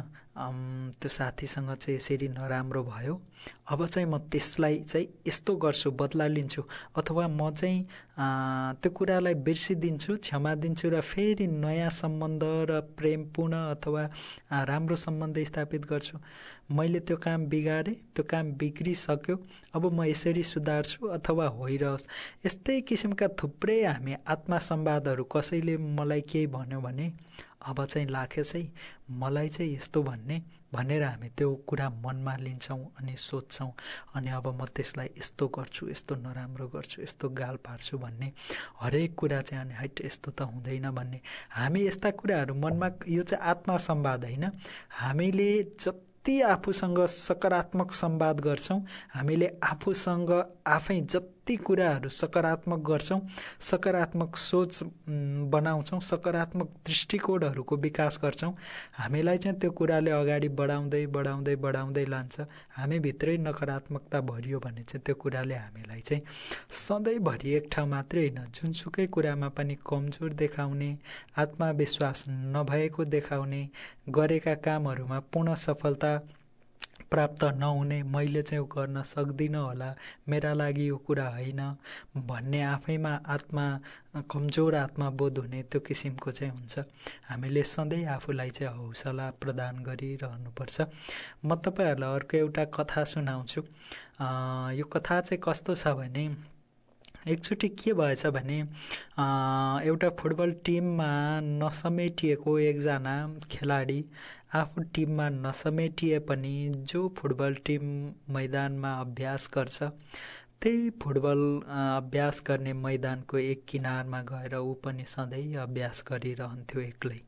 त्यो साथीसँग चाहिँ यसरी नराम्रो भयो, अब चाहिँ म त्यसलाई चाहिँ यस्तो गर्छु, बदला लिन्छु, अथवा म चाहिँ त्यो कुरालाई बिर्सिदिन्छु, क्षमा दिन्छु र फेरि नयाँ सम्बन्ध र प्रेमपूर्ण अथवा राम्रो सम्बन्ध स्थापित गर्छु। मैले त्यो काम बिगारेँ, त्यो काम बिग्रिसक्यो, अब म यसरी सुधार्छु अथवा होइरहोस्। यस्तै किसिमका थुप्रै हामी आत्मसंवादहरू, कसैले मलाई केही भन्यो भने अब चाहिँ लाग्छ है मलाई चाहिँ यस्तो भनेर हामी त्यो कुरा मनमा लिन्छौँ अनि सोच्छौँ, अनि अब म त्यसलाई यस्तो गर्छु, यस्तो नराम्रो गर्छु, यस्तो गाल पार्छु भन्ने हरेक कुरा चाहिँ, अनि हैट यस्तो त हुँदैन भन्ने हामी यस्ता कुराहरू मनमा, यो चाहिँ आत्मसंवाद होइन। हामीले जति आफूसँग सकारात्मक संवाद गर्छौँ, हामीले आफूसँग आफै जति कुराहरू सकारात्मक गर्छौँ, सकारात्मक सोच बनाउँछौँ, सकारात्मक दृष्टिकोणहरूको विकास गर्छौँ, हामीलाई चाहिँ त्यो कुराले अगाडि बढाउँदै बढाउँदै बढाउँदै लान्छ। हामीभित्रै नकारात्मकता भरियो भने चाहिँ त्यो कुराले हामीलाई चाहिँ सधैँभरि एक ठाउँ मात्रै होइन, जुनसुकै कुरामा पनि कमजोर देखाउने, आत्मविश्वास नभएको देखाउने, गरेका कामहरूमा पूर्ण सफलता प्राप्त नहुने, मैले चाहिँ गर्न सक्दिनँ होला, मेरा लागि यो कुरा होइन भन्ने आफैमा कमजोर आत्मबोध हुने, त्यो किसिमको चाहिँ हुन्छ। हामीले सधैँ आफूलाई चाहिँ हौसला प्रदान गरिरहनुपर्छ। म तपाईँहरूलाई अर्को एउटा कथा सुनाउँछु। यो कथा चाहिँ कस्तो छ भने, एकचोटि के भएछ भने एउटा फुटबल टिममा नसमेटिएको एकजना खेलाडी, आफू टिममा नसमेटिए पनि जो फुटबल टिम मैदानमा अभ्यास गर्छ, त्यही फुटबल अभ्यास गर्ने मैदानको एक किनारमा गएर ऊ पनि सधैँ अभ्यास गरिरहन्थ्यो एक्लै।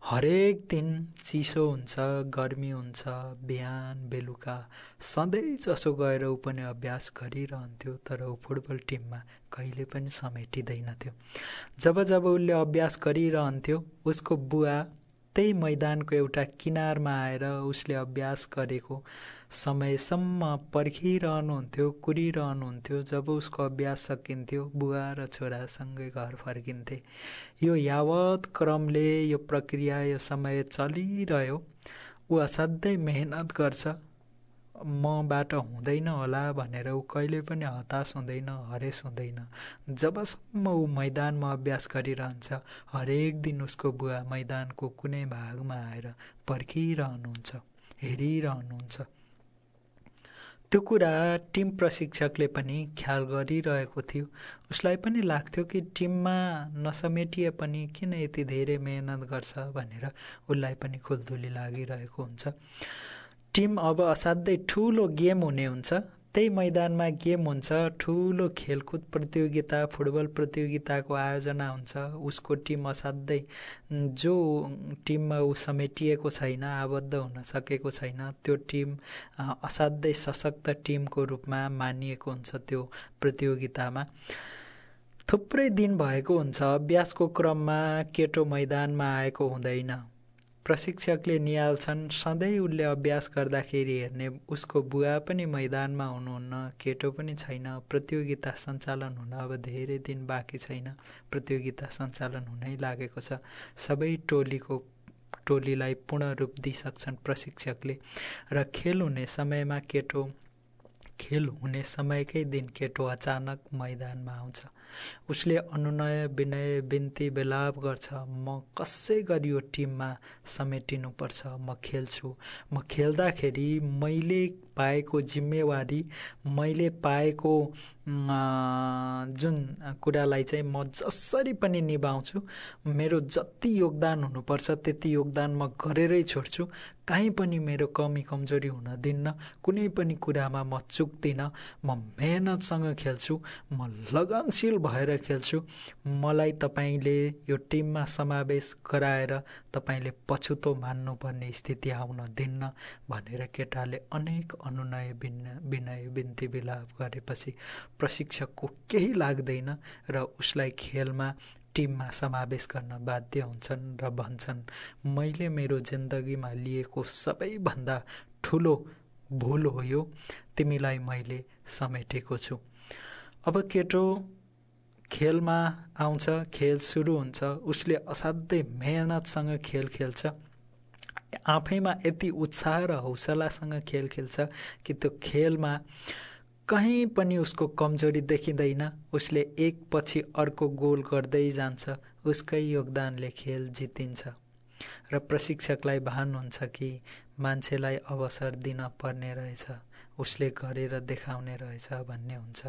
हरेक दिन चिसो हुन्छ, गर्मी हुन्छ, बिहान बेलुका सधैँ जसो गएर ऊ पनि अभ्यास गरिरहन्थ्यो, तर ऊ फुटबल टिममा कहिले पनि समेटिँदैनथ्यो। जब जब उसले अभ्यास गरिरहन्थ्यो, उसको बुवा त्यही मैदानको एउटा किनारमा आएर उसले अभ्यास गरेको समयसम्म पर्खिरहनुहुन्थ्यो, कुरिरहनुहुन्थ्यो। जब उसको अभ्यास सकिन्थ्यो, बुवा र छोरासँगै घर फर्किन्थे। यो यावत क्रमले, यो प्रक्रिया, यो समय चलिरह्यो। ऊ असाध्यै मेहनत गर्छ, मबाट हुँदैन होला भनेर ऊ कहिले पनि हताश हुँदैन, हरेस हुँदैन। जबसम्म ऊ मैदानमा अभ्यास गरिरहन्छ, हरेक दिन उसको बुवा मैदानको कुनै भागमा आएर पर्खिरहनुहुन्छ, हेरिरहनुहुन्छ। त्यो कुरा टिम प्रशिक्षकले पनि ख्याल गरिरहेको थियो। उसलाई पनि लाग्थ्यो कि टिममा नसमेटिए पनि किन यति धेरै मेहनत गर्छ भनेर उसलाई पनि खुल्दुली लागिरहेको हुन्छ। टिम अब असाध्यै ठुलो गेम हुने हुन्छ, त्यही मैदानमा गेम हुन्छ, ठुलो खेलकुद प्रतियोगिता, फुटबल प्रतियोगिताको आयोजना हुन्छ। उसको टिम असाध्यै, जो टिममा ऊ समेटिएको छैन, आबद्ध हुन सकेको छैन, त्यो टिम असाध्यै सशक्त टिमको रूपमा मानिएको हुन्छ। त्यो प्रतियोगितामा थुप्रै दिन भएको हुन्छ। अभ्यासको क्रममा केटो मैदानमा आएको हुँदैन। प्रशिक्षकले निहाल्छन् सधैँ उसले अभ्यास गर्दाखेरि हेर्ने उसको बुवा पनि मैदानमा हुनुहुन्न, केटो पनि छैन, प्रतियोगिता सञ्चालन हुन अब धेरै दिन बाँकी छैन, प्रतियोगिता सञ्चालन हुनै लागेको छ। सबै टोलीलाई पूर्ण रूप दिइसक्छन् प्रशिक्षकले र खेल हुने समयकै दिन केटो अचानक मैदानमा आउँछ। उसले अनुनय विनय बिन्ती बेलाप गर्छ, म कसै गरी यो टिममा समेटिनुपर्छ, म खेल्छु। म खेल्दाखेरि मैले पाएको जिम्मेवारी, मैले पाएको जुन कुरालाई चाहिँ म जसरी पनि निभाउँछु, मेरो जति योगदान हुनुपर्छ त्यति योगदान म गरेरै छोड्छु। कहीँ पनि मेरो कमी कमजोरी हुन दिन्न, कुनै पनि कुरामा म चुक्दिनँ। म मेहनतसँग खेल्छु, म लगनशील भएर खेल्छु। मलाई तपाईँले यो टिममा समावेश गराएर तपाईँले पछुतो मान्नुपर्ने स्थिति आउन दिन्न भनेर केटाले अनेक अनुनय विनय बिन्ती बिलाप गरेपछि प्रशिक्षकको केही लाग्दैन र उसलाई खेलमा टिममा समावेश गर्न बाध्य हुन्छन् र भन्छन्, मैले मेरो जिन्दगीमा लिएको सबैभन्दा ठुलो भुल हो यो, तिमीलाई मैले समेटेको छु। अब केटो खेलमा आउँछ, खेल सुरु हुन्छ, उसले असाध्यै मेहनतसँग खेल खेल्छ, आफैमा यति उत्साह र हौसलासँग खेल खेल्छ कि त्यो खेलमा कहीँ पनि उसको कमजोरी देखिँदैन। उसले एक पछि अर्को गोल गर्दै जान्छ, उसकै योगदानले खेल जितिन्छ र प्रशिक्षकलाई भान हुन्छ कि मान्छेलाई अवसर दिन पर्ने रहेछ, उसले गरेर देखाउने रहेछ भन्ने हुन्छ।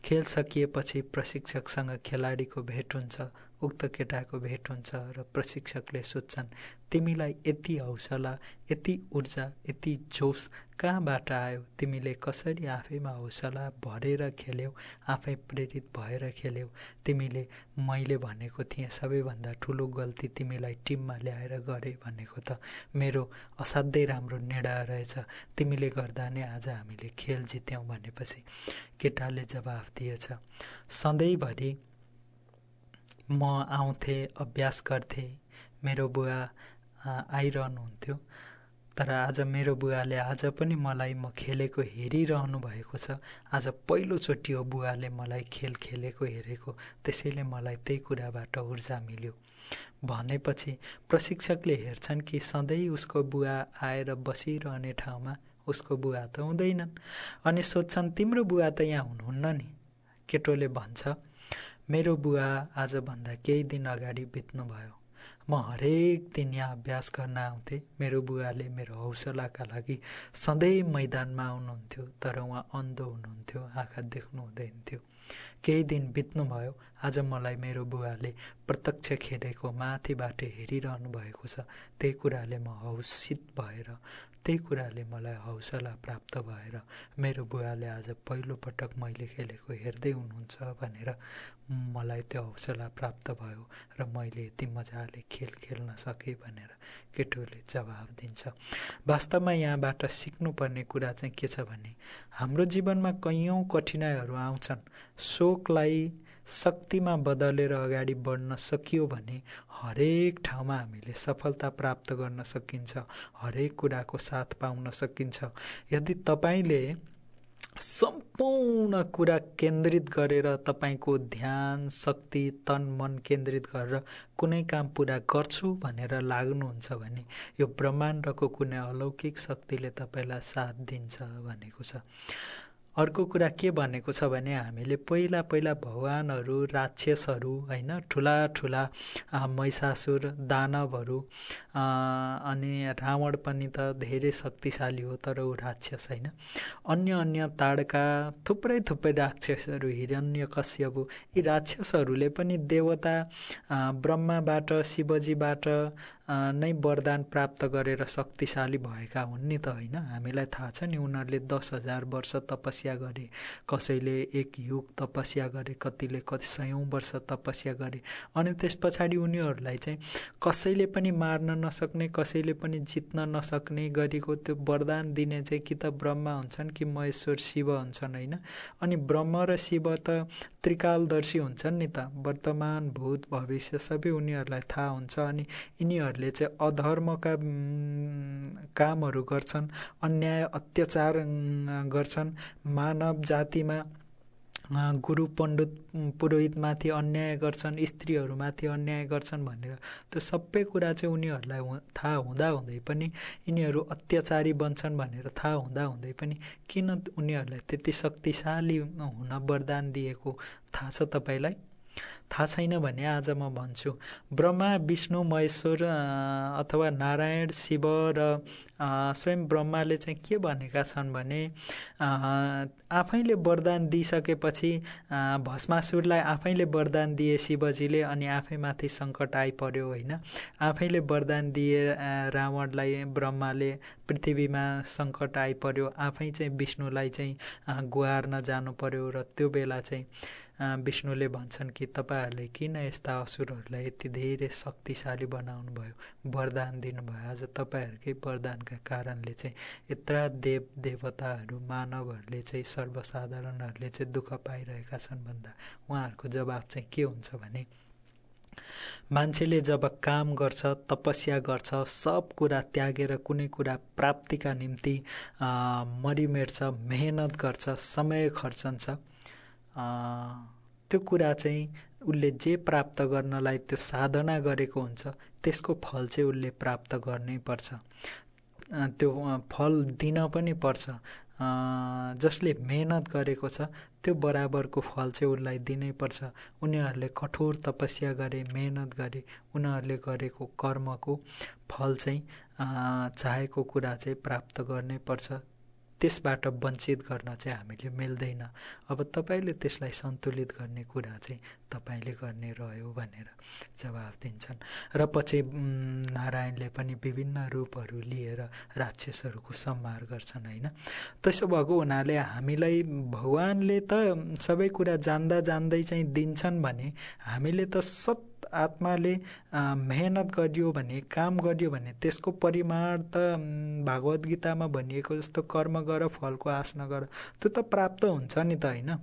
खेल सकिएपछि प्रशिक्षकसँग खेलाडीको भेट हुन्छ, उक्त केटाको भेट हुन्छ र प्रशिक्षकले सोध्छन्, तिमीलाई यति हौसला, यति ऊर्जा, यति जोस कहाँबाट आयो? तिमीले कसरी आफैमा हौसला भरेर खेल्यौ, आफै प्रेरित भएर खेल्यौ? तिमीले मैले भनेको थिएँ सबैभन्दा ठुलो गल्ती तिमीलाई टिममा ल्याएर गरे भनेको त मेरो असाध्यै राम्रो निर्णय रहेछ, तिमीले गर्दा नै आज हामीले खेल जित्यौँ भनेपछि केटाले जवाफ दिएछ, सधैँभरि म आउँथेँ, अभ्यास गर्थेँ, मेरो बुवा आइरहनुहुन्थ्यो, तर आज मेरो बुवाले आज पनि मलाई म खेलेको हेरिरहनु भएको छ। आज पहिलोचोटि हो बुवाले मलाई खेल खेलेको हेरेको, त्यसैले मलाई त्यही कुराबाट ऊर्जा मिल्यो भनेपछि प्रशिक्षकले हेर्छन् कि सधैँ उसको बुवा आएर बसिरहने ठाउँमा उसको बुवा त हुँदैनन् अनि सोध्छन्, तिम्रो बुवा त यहाँ हुनुहुन्न नि? केटोले भन्छ, मेरो बुवा आजभन्दा केही दिन अगाडि बित्नुभयो। म हरेक दिन यहाँ अभ्यास गर्न आउँथेँ। मेरो बुवाले मेरो हौसलाका लागि सधैँ मैदानमा आउनुहुन्थ्यो, तर उहाँ अन्धो हुनुहुन्थ्यो, आँखा देख्नु हुँदैन थियो। केही दिन बित्नुभयो, आज मलाई मेरो बुवाले प्रत्यक्ष खेलेको माथिबाट हेरिरहनु भएको छ। त्यही कुराले म हौसित भएर, त्यही कुराले मलाई हौसला प्राप्त भएर मेरो बुवाले आज पहिलोपटक मैले खेलेको हेर्दै हुनुहुन्छ भनेर मलाई त्यो हौसला प्राप्त भयो र मैले यति मजाले खेल खेल्न सकेँ भनेर केटोले जवाब दिन्छ। वास्तवमा यहाँबाट सिक्नुपर्ने कुरा चाहिँ के छ भने, हाम्रो जीवनमा कैयौँ कठिनाइहरू आउँछन्, शोकलाई शक्तिमा बदलेर अगाडि बढ्न सकियो भने हरेक ठाउँमा हामीले सफलता प्राप्त गर्न सकिन्छ, हरेक कुराको साथ पाउन सकिन्छ। यदि तपाईले सम्पूर्ण कुरा केन्द्रित गरेर तपाईको ध्यान शक्ति तन मन केन्द्रित गरेर कुनै काम पुरा गर्छु भनेर लाग्नुहुन्छ भने यो ब्रह्माण्डको कुनै अलौकिक शक्तिले तपाईलाई साथ दिन्छ भनेको छ। अर्को कुरा के भनेको छ भने हामीले पहिला भगवानहरू राक्षसहरू हैन, ठुला ठुला महिषासुर दानवहरू अनि रावण पनि त धेरै शक्तिशाली हो, तर ऊ राक्षस हैन। अन्य ताडका थुप्रै राक्षसहरू, हिरण्यकश्यप, यी राक्षसहरूले पनि देवता ब्रह्माबाट शिवजीबाट नै वरदान प्राप्त गरेर शक्तिशाली भएका हुन् नि त हैन। हामीलाई थाहा छ नि, उनीहरूले 10,000 वर्ष तपस्या गरे, कसैले 1 युग तपस्या गरे, कतिले सयौं वर्ष तपस्या गरे, अनि त्यस पछाडि उनीहरूलाई चाहिँ कसैले पनि मार्न नसक्ने, कसैले पनि जित्न नसक्ने गरेको त्यो वरदान दिने चाहिँ कि त ब्रह्मा हुन्छन् कि महेश्वर शिव हुन्छन् हैन। अनि ब्रह्मा र शिव त त्रिकालदर्शी हुन्छन् नि त, वर्तमान भूत भविष्य सबै उनीहरूलाई थाहा हुन्छ। अनि यिनीहरूले चाहिँ अधर्मका कामहरू गर्छन्, अन्याय अत्याचार गर्छन्, मानव जातिमा गुरु पण्डित पुरोहितमाथि अन्याय गर्छन्, स्त्रीहरूमाथि अन्याय गर्छन् भनेर त्यो सबै कुरा चाहिँ उनीहरूलाई थाहा हुँदाहुँदै पनि, यिनीहरू अत्याचारी बन्छन् भनेर थाहा हुँदाहुँदै पनि किन उनीहरूलाई त्यति शक्तिशाली हुन वरदान दिएको थाहा छ तपाईँलाई? थाहा छैन भने आज म भन्छु। ब्रह्मा विष्णु महेश्वर अथवा नारायण शिव र स्वयं ब्रह्माले चाहिँ के भनेका छन् भने आफैले वरदान दिइसकेपछि भस्मासुरलाई आफैले वरदान दिए शिवजीले, अनि आफैमाथि सङ्कट आइपर्यो होइन। आफैले वरदान दिए रावणलाई ब्रह्माले, पृथ्वीमा सङ्कट आइपर्यो, आफै चाहिँ विष्णुलाई चाहिँ गुहार्न जानु पर्यो। र त्यो बेला चाहिँ विष्णुले भन्छन् कि तपाईँहरूले किन यस्ता असुरहरूलाई यति धेरै शक्तिशाली बनाउनु भयो, वरदान दिनुभयो। आज तपाईँहरूकै वरदानका कारणले चाहिँ यत्रा देव देवताहरू मानवहरूले चाहिँ सर्वसाधारणहरूले चाहिँ दुःख पाइरहेका छन् भन्दा उहाँहरूको जवाब चाहिँ के हुन्छ भने मान्छेले जब काम गर्छ, तपस्या गर्छ, सब कुरा त्यागेर कुनै कुरा प्राप्तिका निम्ति मरिमेट्छ, मेहनत गर्छ, समय खर्चन्छ, त्यो कुरा चाहिँ उसले जे प्राप्त गर्नलाई त्यो साधना गरेको हुन्छ त्यसको फल चाहिँ उसले प्राप्त गर्नै पर्छ। त्यो फल दिन पनि पर्छ। जसले मेहनत गरेको छ त्यो बराबरको फल चाहिँ उसलाई दिनै पर्छ। उनीहरूले कठोर तपस्या गरे, मेहनत गरे, उनीहरूले गरेको कर्मको फल चाहिँ चाहेको कुरा चाहिँ प्राप्त गर्नै पर्छ। त्यसबाट वञ्चित गर्न चाहिँ हामीले मिल्दैन। अब तपाईँले त्यसलाई सन्तुलित गर्ने कुरा चाहिँ तपाईँले गर्ने रह्यो भनेर जवाफ दिन्छन्। र पछि नारायणले पनि विभिन्न रूपहरू लिएर राक्षसहरूको संहार गर्छन् होइन। त्यसो भएको हुनाले हामीलाई भगवानले त सबै कुरा जान्दा जान्दै चाहिँ दिन्छन् भने हामीले त सत आत्माले मेहनत गरियो भने, काम गरियो भने त्यसको परिमाण त भागवत गीतामा भनिएको जस्तो कर्म गर फलको आश नगर, त्यो त प्राप्त हुन्छ नि त होइन।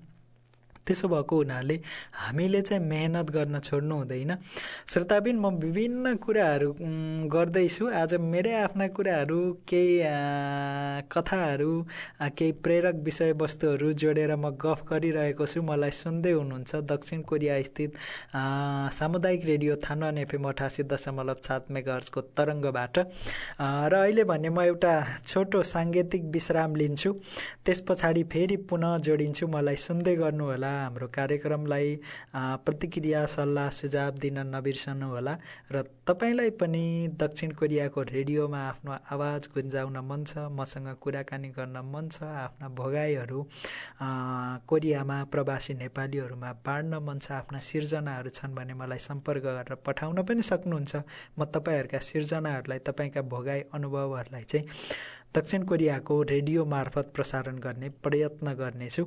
त्यसो भएको हुनाले हामीले चाहिँ मेहनत गर्न छोड्नु हुँदैन। श्रोताबिन, म विभिन्न कुराहरू गर्दैछु। आज मेरै आफ्ना कुराहरू, केही कथाहरू, केही प्रेरक विषयवस्तुहरू जोडेर म गफ गरिरहेको छु। मलाई सुन्दै हुनुहुन्छ दक्षिण कोरिया स्थित सामुदायिक रेडियो थानवान एफएम 88.7 मेगाहर्जको तरङ्गबाट। र अहिले भने म एउटा छोटो साङ्गीतिक विश्राम लिन्छु, त्यस पछाडि फेरि पुनः जोडिन्छु। मलाई सुन्दै गर्नु होला। हाम्रो कार्यक्रमलाई प्रतिक्रिया सल्लाह सुझाव दिन नबिर्सनु होला। र तपाईँलाई पनि दक्षिण कोरियाको रेडियोमा आफ्नो आवाज गुन्जाउन मन छ, मसँग कुराकानी गर्न मन छ, आफ्ना भोगाईहरू कोरियामा प्रवासी नेपालीहरूमा बाँड्न मन छ, आफ्ना सिर्जनाहरू छन् भने मलाई सम्पर्क गरेर पठाउन पनि सक्नुहुन्छ। म तपाईँहरूका सिर्जनाहरूलाई, तपाईँका भोगाई अनुभवहरूलाई चाहिँ दक्षिण कोरियाको रेडियो मार्फत प्रसारण गर्ने प्रयत्न गर्नेछु।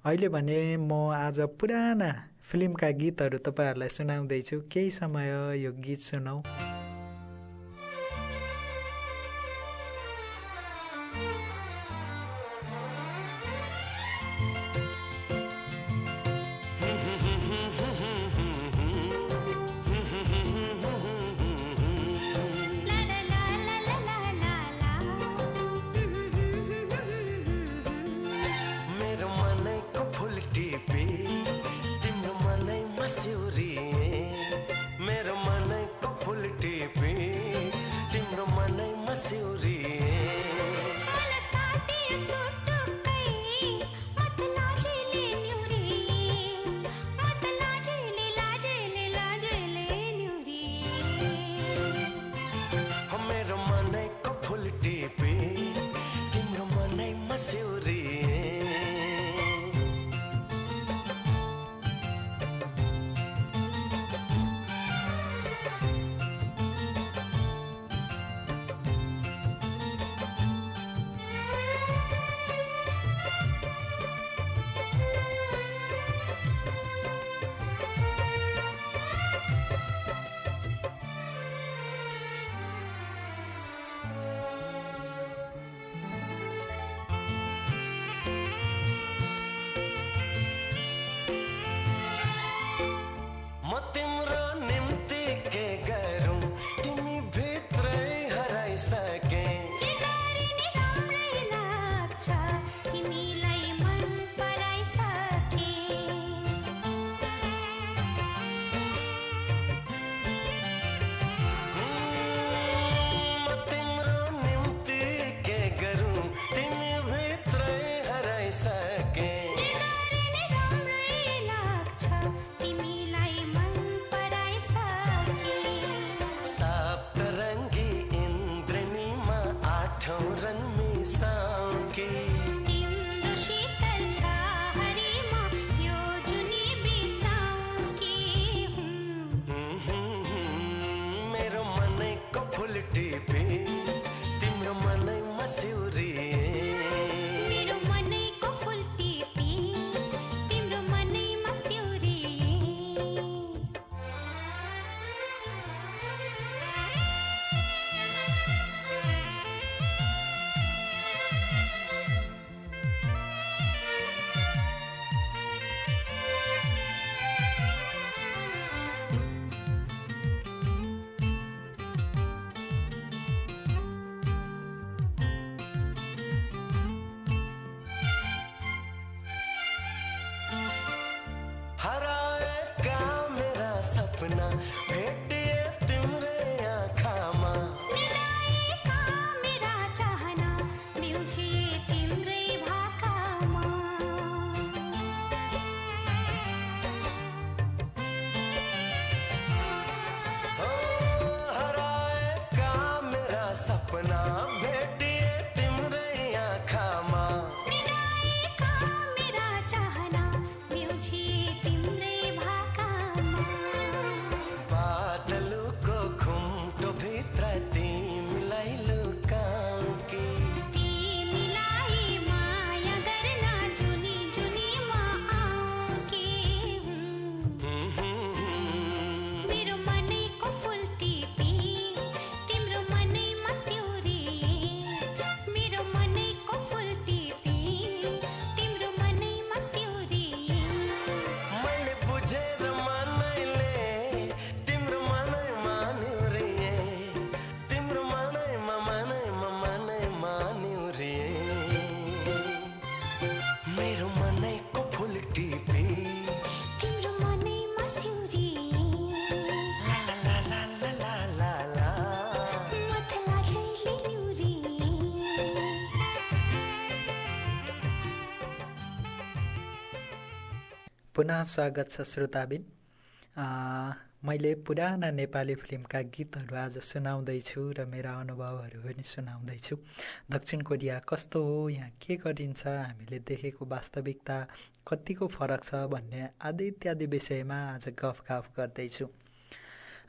अहिले भने म आज पुराना फिल्मका गीतहरू तपाईँहरूलाई सुनाउँदैछु। केही समय यो गीत सुनौँ। तिम्रो निम्ति के गरौँ तिमी भित्रै हराइसके चितारी नि राम्रै लाग्छ तिमीलाई मन पराइसके म तिम्रो निम्ति के गरौँ तिमी भित्रै हराइसके चितारी नि राम्रै लाग्छ तिमीलाई मन पराइसके सप्तरङ्गी इन्द्रनीमा आठौँ रन मिसाउँकी तिम्रो शीतल छाहरीमा यो जुनी बिसाउँकी मेरो मनैको फुल टिपी तिम्रो मनैमा सिउरिए मेरो मनैको फुल टिपी तिम्रो मनैमा सिउरिए हराएका मेरा सपना भेटिए तिम्रै आँखामा निदाएका मेरा चाहना बिउझिए तिम्रै भाकामा हो हराएका मेरा सपना भेटिए तिम्रै आँखामा निदाएका मेरा चाहना बिउझिए तिम्रै भाकामा बादलको घुम्टो भित्र तिमीलाई लुकाउँकी तिमीलाई माया गर्न जुनी जुनीमा आउँकी मेरो मनैको फुल टिपी तिम्रो मनैमा सिउरिए मेरो मनैको फुल टिपी तिम्रो मनैमा सिउरिए मैले बुझेर मनैले तिम्रो मनैमा निउरिए तिम्रो मनैमा निउरिए मेरो मनैको फुल टिपी तिम्रो मनैमा सिउरिए ला ला ला ला ला ला ला मथला जहिले निउरिए पुनः स्वागत छ श्रोताबिन। मैले पुराना नेपाली फिल्मका गीतहरू आज सुनाउँदैछु र मेरा अनुभवहरू पनि सुनाउँदैछु। दक्षिण कोरिया कस्तो हो, यहाँ के गरिन्छ, हामीले देखेको वास्तविकता कतिको फरक छ भन्ने आदि इत्यादि विषयमा आज गफगाफ गर्दैछु।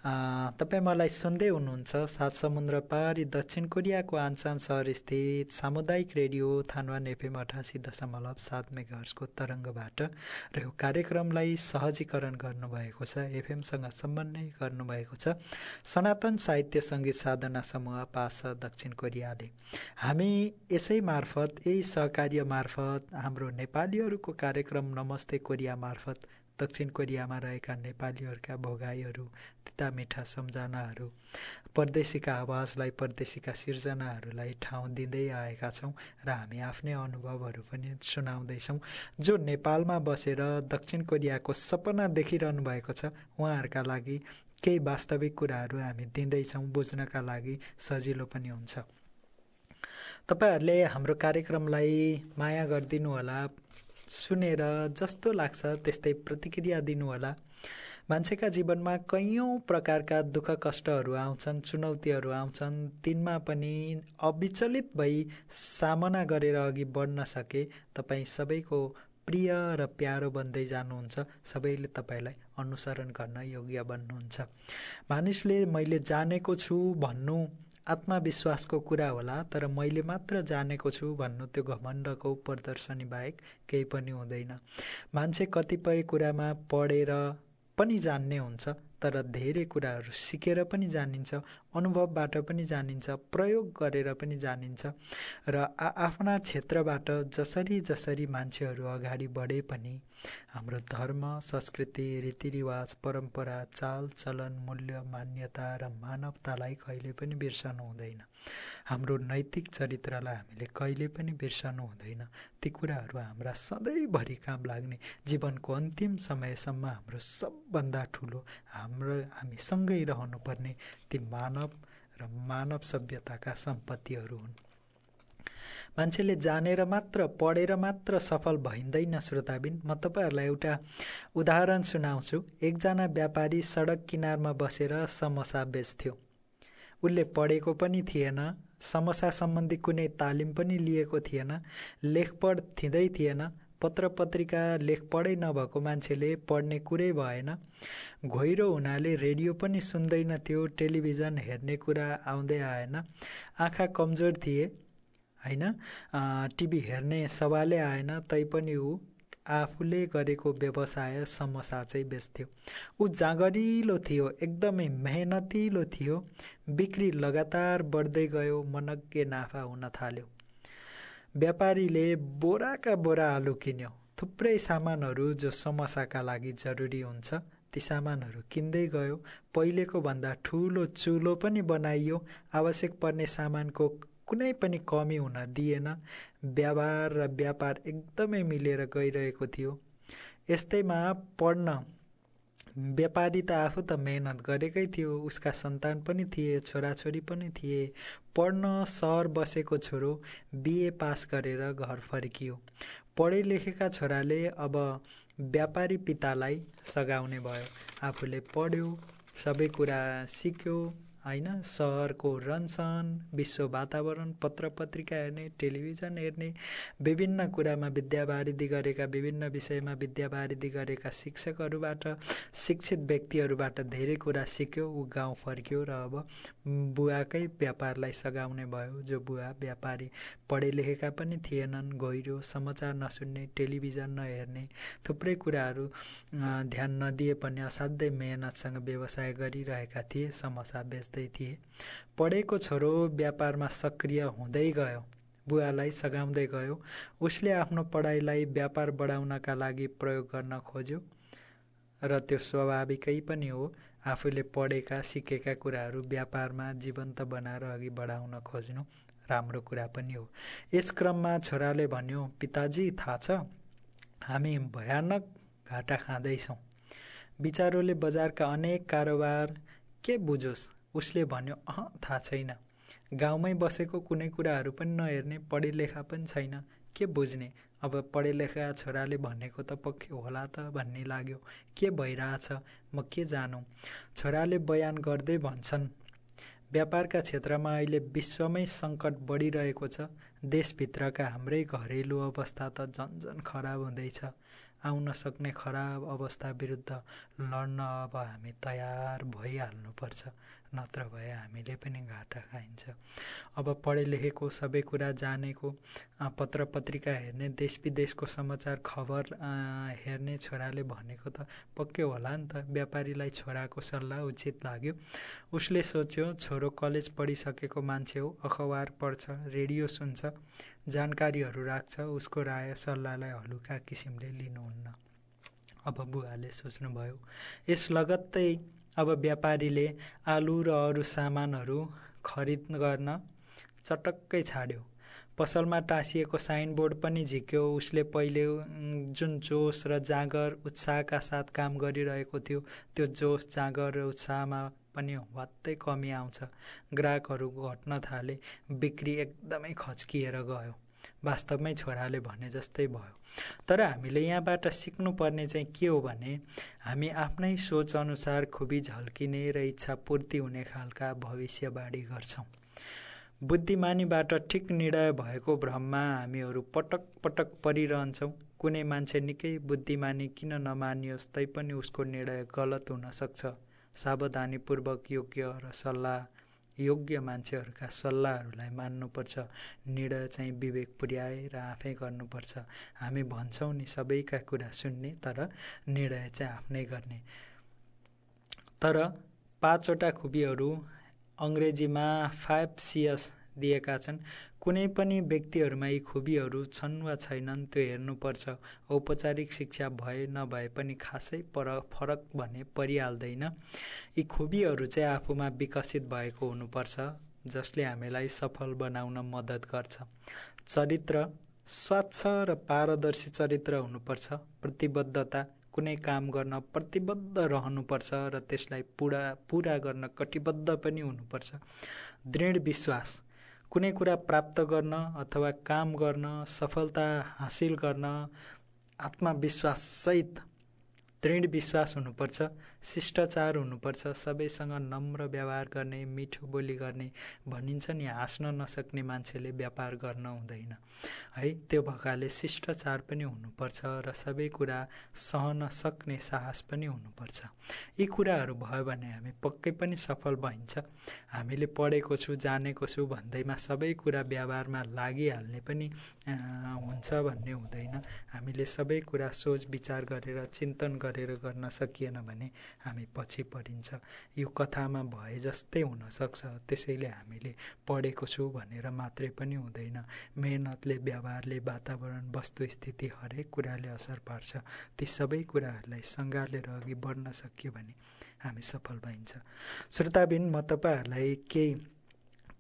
तपाईँ मलाई सुन्दै हुनुहुन्छ सात समुद्र पारी दक्षिण कोरियाको आन्सान सहर स्थित सामुदायिक रेडियो थानवान एफएम 88.7 मेगाहर्जको तरङ्गबाट र यो कार्यक्रमलाई सहजीकरण गर्नुभएको छ, एफएमसँग समन्वय गर्नुभएको छ सनातन साहित्य सङ्गीत साधना समूह पासा दक्षिण कोरियाले। हामी यसै मार्फत, यही सहकार्य मार्फत हाम्रो नेपालीहरूको कार्यक्रम नमस्ते कोरिया मार्फत दक्षिण कोरियामा रहेका नेपालीहरूका भोगाईहरू, तिता मिठा सम्झनाहरू, परदेशीका आवाजलाई, परदेशीका सिर्जनाहरूलाई ठाउँ दिँदै आएका छौँ र हामी आफ्नै अनुभवहरू पनि सुनाउँदैछौँ। जो नेपालमा बसेर दक्षिण कोरियाको सपना देखिरहनु भएको छ उहाँहरूका लागि केही वास्तविक कुराहरू हामी दिँदैछौँ, बुझ्नका लागि सजिलो पनि हुन्छ। तपाईँहरूले हाम्रो कार्यक्रमलाई माया गरिदिनु होला, सुनेर जस्तो लाग्छ त्यस्तै प्रतिक्रिया दिनुहोला। मान्छेका जीवनमा कैयौँ प्रकारका दुःख कष्टहरू आउँछन्, चुनौतीहरू आउँछन्, तिनमा पनि अविचलित भई सामना गरेर अघि बढ्न सके तपाईँ सबैको प्रिय र प्यारो बन्दै जानुहुन्छ, सबैले तपाईँलाई अनुसरण गर्न योग्य बन्नुहुन्छ। मानिसले मैले जानेको छु भन्नु आत्मविश्वासको कुरा होला, तर मैले मात्र जानेको छु भन्नु त्यो घमण्डको प्रदर्शनी बाहेक केही पनि हुँदैन। मान्छे कतिपय कुरामा पढेर पनि जान्ने हुन्छ, तर धेरै कुराहरू सिकेर पनि जानिन्छ, अनुभवबाट पनि जानिन्छ, प्रयोग गरेर पनि जानिन्छ। र आफ्ना क्षेत्रबाट जसरी जसरी मान्छेहरू अगाडि बढे पनि हाम्रो धर्म, संस्कृति, रीतिरिवाज, परम्परा, चाल चलन, मूल्य, मान्यता र मानवतालाई कहिले पनि बिर्सनु हुँदैन। हाम्रो नैतिक चरित्रलाई हामीले कहिले पनि बिर्सनु हुँदैन। ती कुराहरू हाम्रा सधैँभरि काम लाग्ने, जीवनको अन्तिम समयसम्म हाम्रो सबभन्दा ठुलो हामी सँगै रहनुपर्ने ती मानव र मानव सभ्यताका सम्पत्तिहरू हुन्। मान्छेले जानेर मात्र, पढेर मात्र सफल भइँदैन श्रोताबिन। म तपाईँहरूलाई एउटा उदाहरण सुनाउँछु। एकजना व्यापारी सडक किनारमा बसेर समोसा बेच्थ्यो। उसले पढेको पनि थिएन, समोसा सम्बन्धी कुनै तालिम पनि लिएको थिएन, लेखपढ थिँदै थिएन। पत्र पत्रिका लेखपढै नभएको मान्छेले पढ्ने कुरै भएन। घोइरो हुनाले रेडियो पनि सुन्दैन थियो, टेलिभिजन हेर्ने कुरा आउँदै आएन। आँखा कमजोर थिए हैन, टिभी हेर्ने सवालै आएन। तैपनि ऊ आफूले गरेको व्यवसाय समोसा चाहिँ बेच्थ्यो। ऊ जाँगरिलो थियो, एकदमै मेहनतिलो थियो। बिक्री लगातार बढ्दै गयो, मनग्गे नाफा हुन थाल्यो। व्यापारीले बोराका बोरा आलु किन्यो। थुप्रै सामानहरू जो समोसाका लागि जरुरी हुन्छ ती सामानहरू किन्दै गयो। पहिलेको भन्दा ठुलो चुलो पनि बनाइयो। आवश्यक पर्ने सामानको कुनै पनि कमी हुन दिएन। व्यवहार र व्यापार एकदमै मिलेर गइरहेको थियो। यस्तैमा पढ्न, व्यापारी त आफू त मेहनत गरेकै थियो, उसका सन्तान पनि थिए, छोराछोरी पनि थिए। पढ्न सहर बसेको छोरो बिए पास गरेर घर फर्कियो। पढे लेखेका छोराले अब व्यापारी पितालाई सघाउने भयो। आफूले पढ्यो, सबै कुरा सिक्यो हैन, सहरको रहनसहन, विश्व वातावरण, पत्र पत्रिका हेर्ने, टेलिभिजन हेर्ने, विभिन्न कुरामा विद्यावारिधि गरेका, विभिन्न विषयमा विद्यावारिधि गरेका शिक्षकहरूबाट, शिक्षित व्यक्तिहरूबाट धेरै कुरा सिक्यो। ऊ गाउँ फर्क्यो र अब बुवाकै व्यापारलाई सघाउने भयो। जो बुवा व्यापारी, पढे लेखेका पनि थिएनन्, गहिरो, समाचार नसुन्ने, टेलिभिजन नहेर्ने, थुप्रै कुराहरू ध्यान नदिए पनि असाध्यै मेहनतसँग व्यवसाय गरिरहेका थिए, समोसा बेच्दै थिए। पढेको छोरो व्यापारमा सक्रिय हुँदै गयो, बुवालाई सघाउँदै गयो। उसले आफ्नो पढाइलाई व्यापार बढाउनका लागि प्रयोग गर्न खोज्यो र त्यो स्वाभाविकै पनि हो। आफूले पढेका सिकेका कुराहरू व्यापारमा जीवन्त बनाएर अघि बढाउन खोज्नु राम्रो कुरा पनि हो। यस क्रममा छोराले भन्यो, पिताजी थाहा छ हामी भयानक घाटा खाँदैछौँ। बिचारोले बजारका अनेक कारोबार के बुझोस्। उसले भन्यो, थाहा छैन। गाउँमै बसेको कुनै कुराहरू पनि नहेर्ने, पढे लेखा पनि छैन, के बुझ्ने। अब पढे लेखा छोराले भनेको त पक्कै होला त भन्ने लाग्यो। के भइरहेछ म के जानौँ। छोराले बयान गर्दै भन्छन्, व्यापारका क्षेत्रमा अहिले विश्वमै सङ्कट बढिरहेको छ। देशभित्रका हाम्रै घरेलु अवस्था त झन्झन खराब हुँदैछ। आउन सक्ने खराब अवस्था विरुद्ध लड्न अब हामी तयार भइहाल्नुपर्छ, नत्र भए हामीले पनि घाटा खाइन्छ। अब पढे लेखेको, सबै कुरा जानेको, पत्र पत्रिका हेर्ने, देश विदेशको समाचार खबर हेर्ने छोराले भनेको त पक्कै होला नि त। व्यापारीलाई छोराको सल्लाह उचित लाग्यो। उसले सोच्यो, छोरो कलेज पढिसकेको मान्छे हो, अखबार पढ्छ, रेडियो सुन्छ, जानकारीहरू राख्छ, उसको राय सल्लाहलाई हलुका किसिमले लिनुहुन्न। अब बुवाले सोच्नुभयो। यस लगत्तै अब व्यापारीले आलु र अरू सामानहरू खरिद गर्न चटक्कै छाड्यो। पसलमा टाँसिएको साइनबोर्ड पनि झिक्यो। उसले पहिले जुन जोस र जाँगर, उत्साहका साथ काम गरिरहेको थियो, त्यो जोस, जाँगर र उत्साहमा पनि वात्तै कमी आउँछ। ग्राहकहरू घट्न थाले, बिक्री एकदमै खच्किएर गयो। वास्तवमै छोराले भने जस्तै भयो। तर हामीले यहाँबाट सिक्नुपर्ने चाहिँ के हो भने, हामी आफ्नै सोच अनुसार खुबी झल्किने र इच्छा पूर्ति हुने खालका भविष्यवाणी गर्छौँ। बुद्धिमानीबाट ठिक निर्णय भएको भ्रममा हामीहरू पटक पटक परिरहन्छौँ। कुनै मान्छे निकै बुद्धिमानी किन नमानियोस्, तैपनि उसको निर्णय गलत हुन सक्छ। सावधानीपूर्वक योग्य मान्छेहरूका सल्लाहहरूलाई मान्नुपर्छ। निर्णय चाहिँ विवेक पुर्याएर आफै गर्नुपर्छ। हामी भन्छौँ नि सबैका कुरा सुन्ने, तर निर्णय चाहिँ आफ्नै गर्ने। तर 5 वटा खुबीहरू अङ्ग्रेजीमा 5 C's दिएका छन्। कुनै पनि व्यक्तिहरूमा यी खुबीहरू छन् वा छैनन् त्यो हेर्नुपर्छ। औपचारिक शिक्षा भए नभए पनि खासै फरक भने परिहाल्दैन। यी खुबीहरू चाहिँ आफूमा विकसित भएको हुनुपर्छ, जसले हामीलाई सफल बनाउन मद्दत गर्छ। चरित्र स्वच्छ र पारदर्शी चरित्र हुनुपर्छ। प्रतिबद्धता, कुनै काम गर्न प्रतिबद्ध रहनुपर्छ र त्यसलाई पुरा गर्न कटिबद्ध पनि हुनुपर्छ। दृढ विश्वास, कुनै कुरा प्राप्त गर्न अथवा काम गर्न, सफलता हासिल गर्न आत्मविश्वाससहित दृढ विश्वास हुनुपर्छ। शिष्टाचार हुनुपर्छ, सबैसँग नम्र व्यवहार गर्ने, मिठो बोली गर्ने। भनिन्छ नि, हाँस्न नसक्ने मान्छेले व्यापार गर्न हुँदैन है। त्यो भएकाले शिष्टाचार पनि हुनुपर्छ र सबै कुरा सहन सक्ने साहस पनि हुनुपर्छ। यी कुराहरू भयो भने हामी पक्कै पनि सफल भइन्छ। हामीले पढेको छु, जानेको छु भन्दैमा सबै कुरा व्यवहारमा लागिहाल्ने पनि हुन्छ भन्ने हुँदैन। हामीले सबै कुरा सोच विचार गरेर चिन्तन गरेर गर्न सकिएन भने हामी पछि परिन्छ। यो कथामा भए जस्तै हुनसक्छ। त्यसैले हामीले पढेको छु भनेर मात्रै पनि हुँदैन। मेहनतले, व्यवहारले, वातावरण, वस्तुस्थिति हरेक कुराले असर पार्छ। ती सबै कुराहरूलाई सँगालेर अघि बढ्न सकियो भने हामी सफल भइन्छ। श्रोताबिन, म तपाईँहरूलाई केही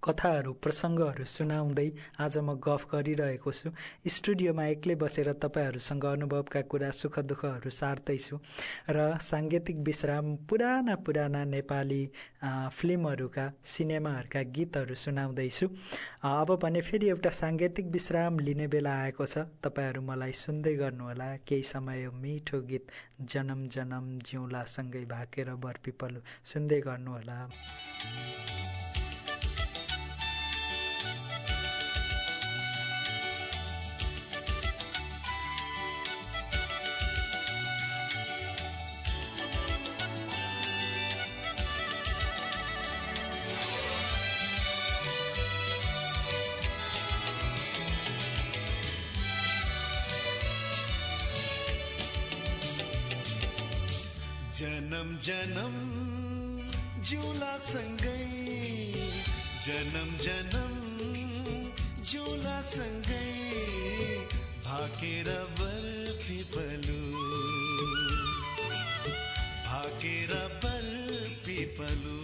कथाहरू, प्रसङ्गहरू सुनाउँदै आज म गफ गरिरहेको छु। स्टुडियोमा एक्लै बसेर तपाईँहरूसँग अनुभवका कुरा, सुख दुःखहरू सार्दैछु र साङ्गीतिक विश्राम पुराना नेपाली फिल्महरूका, सिनेमाहरूका गीतहरू सुनाउँदैछु। अब भने फेरि एउटा साङ्गीतिक विश्राम लिने बेला आएको छ। तपाईँहरू मलाई सुन्दै गर्नुहोला। केही समय मिठो गीत जनम जनम जिउँला सँगै भाकेर बरपिपल सुन्दै गर्नुहोला। जन्म जन्म जिउँला सँगै, जन्म जन्म जिउँला सँगै भाकेर बरपिपलु, भाकेर बरपिपलु।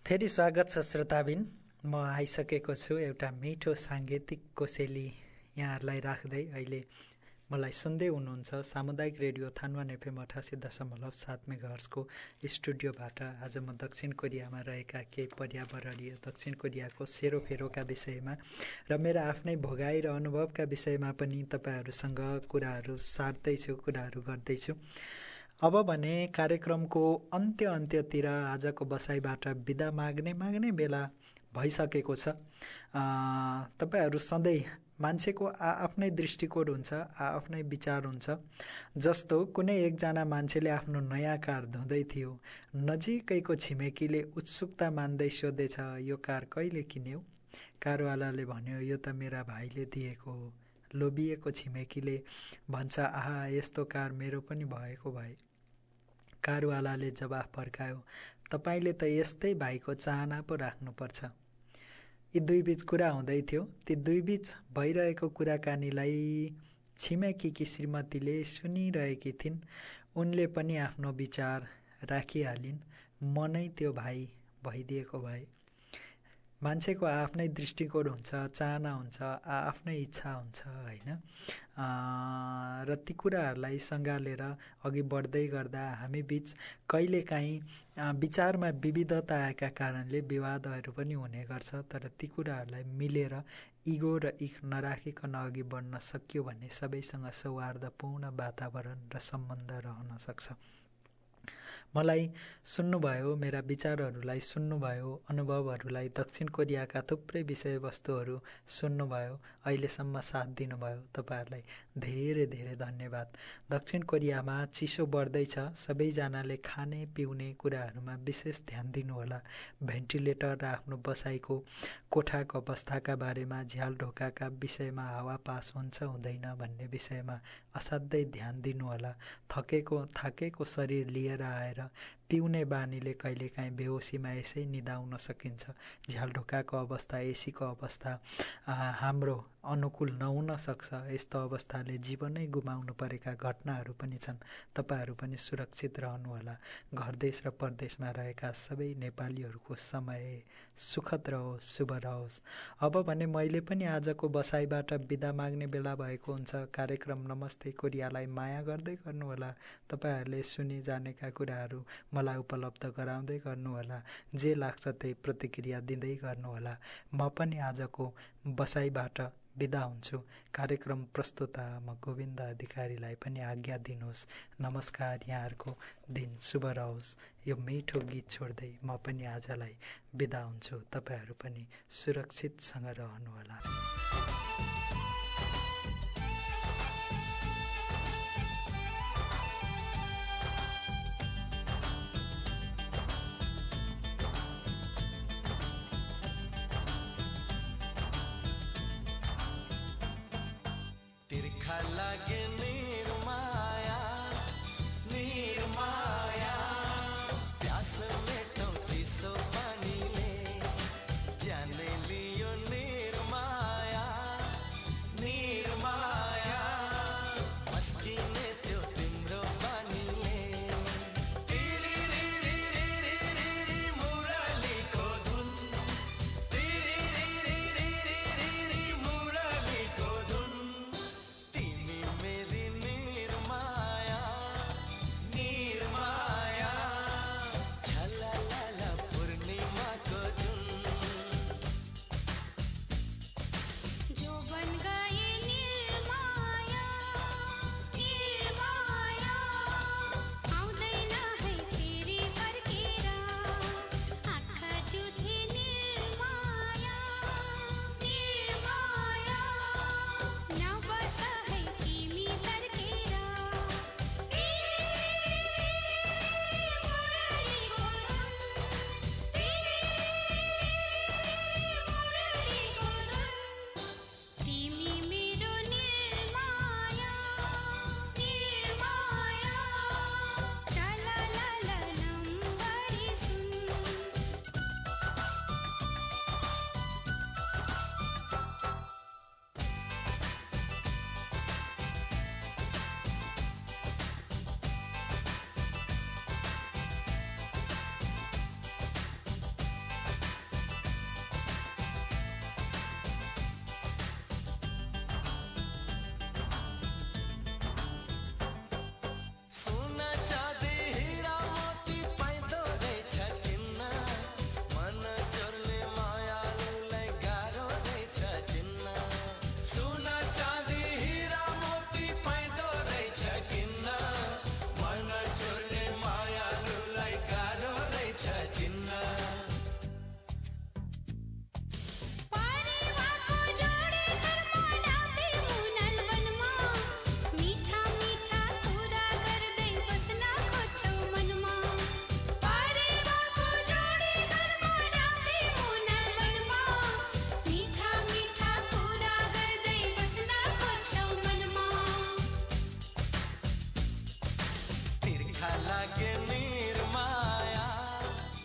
फेरि स्वागत छ श्रोताबिन। म आइसकेको छु एउटा मिठो साङ्गीतिक कोसेली यहाँहरूलाई राख्दै। अहिले मलाई सुन्दै हुनुहुन्छ सामुदायिक रेडियो थानवान एफएम 88.7 मेगाहर्जको स्टुडियोबाट। आज म दक्षिण कोरियामा रहेका केही पर्यावरणीय दक्षिण कोरियाको सेरोफेरोका विषयमा र मेरा आफ्नै भोगाई र अनुभवका विषयमा पनि तपाईँहरूसँग कुराहरू साट्दैछु, कुराहरू गर्दैछु। अब भने कार्यक्रमको अन्त्यतिर आजको बसाइबाट बिदा माग्ने बेला भइसकेको छ। तपाईँहरू सधैँ मान्छेको आफ्नै दृष्टिकोण हुन्छ, आफ्नै विचार हुन्छ। जस्तो कुनै एकजना मान्छेले आफ्नो नयाँ कार धुँदै थियो। नजिकैको छिमेकीले उत्सुकता मान्दै सोधेछ, यो कार कहिले किन्यौ? कारवालाले भन्यो, यो त मेरा भाइले दिएको हो। लोभिएको छिमेकीले भन्छ, आहा, यस्तो कार मेरो पनि भएको भए। कारवालाले जवाफ फर्कायो, तपाईले त यस्तै भाइको चाहना पो राख्नुपर्छ। यी दुई बीच कुरा हुँदै थियो। ती दुई बीच भइरहेको कुराकानीलाई छिमेकीकी श्रीमतीले सुनिरहेकी थिइन्। उनले पनि आफ्नो विचार राखिहालिन्, म नै त्यो भाइ भइदिएको भए। मान्छेको आफ्नै दृष्टिकोण हुन्छ, चाहना हुन्छ, आफ्नै इच्छा हुन्छ हैन। र ती कुराहरूलाई सँगालेर अघि बढ्दै गर्दा हामी बीच कहिलेकाहीँ विचारमा विविधता आएका कारणले विवादहरू पनि हुने गर्छ। तर ती कुराहरूलाई मिलेर इगो र इख नराखिकन अघि बढ्न सक्यो भने सबैसँग सौहार्दपूर्ण वातावरण र सम्बन्ध रहन सक्छ। मलाई सुन्नुभयो, मेरा विचारहरूलाई सुन्नुभयो, अनुभवहरूलाई, दक्षिण कोरियाका थुप्रै विषयवस्तुहरू सुन्नुभयो, अहिलेसम्म साथ दिनुभयो। तपाईँहरूलाई धेरै धेरै धन्यवाद। दक्षिण कोरियामा चिसो बढ्दैछ। सबैजनाले खाने पिउने कुराहरूमा विशेष ध्यान दिनुहोला। भेन्टिलेटर र आफ्नो बसाइको कोठाको अवस्थाका बारेमा, झ्याल ढोकाका विषयमा, हावा पास हुन्छ हुँदैन भन्ने विषयमा असाध्यै ध्यान दिनुहोला। थाकेको शरीर लिएर आएर पिउने बानीले कहिलेकाहीँ बेहोसीमा यसै निदाउन सकिन्छ। झ्याल ढोकाको अवस्था, एसीको अवस्था हाम्रो अनुकूल नहुन सक्छ। यस्तो अवस्थाले जीवनै गुमाउनु परेका घटनाहरू पनि छन्। तपाईँहरू पनि सुरक्षित रहनुहोला। घर देश र परदेशमा रहेका सबै नेपालीहरूको समय सुखद रहोस्, शुभ रहोस्। अब भने मैले पनि आजको बसाइबाट बिदा माग्ने बेला भएको हुन्छ। कार्यक्रम नमस्ते कोरियालाई माया गर्दै गर्नुहोला। तपाईँहरूले सुनि जानेका कुराहरू मलाई उपलब्ध गराउँदै गर्नुहोला। जे लाग्छ त्यही प्रतिक्रिया दिँदै गर्नुहोला। म पनि आजको बसाइबाट बिदा हुन्छु। कार्यक्रम प्रस्तुता म गोविन्द अधिकारीलाई पनि आज्ञा दिनुहोस्। नमस्कार, यहाँहरूको दिन शुभ रहोस्। यो मिठो गीत छोड्दै म पनि आजलाई बिदा हुन्छु। तपाईँहरू पनि सुरक्षितसँग रहनुहोला।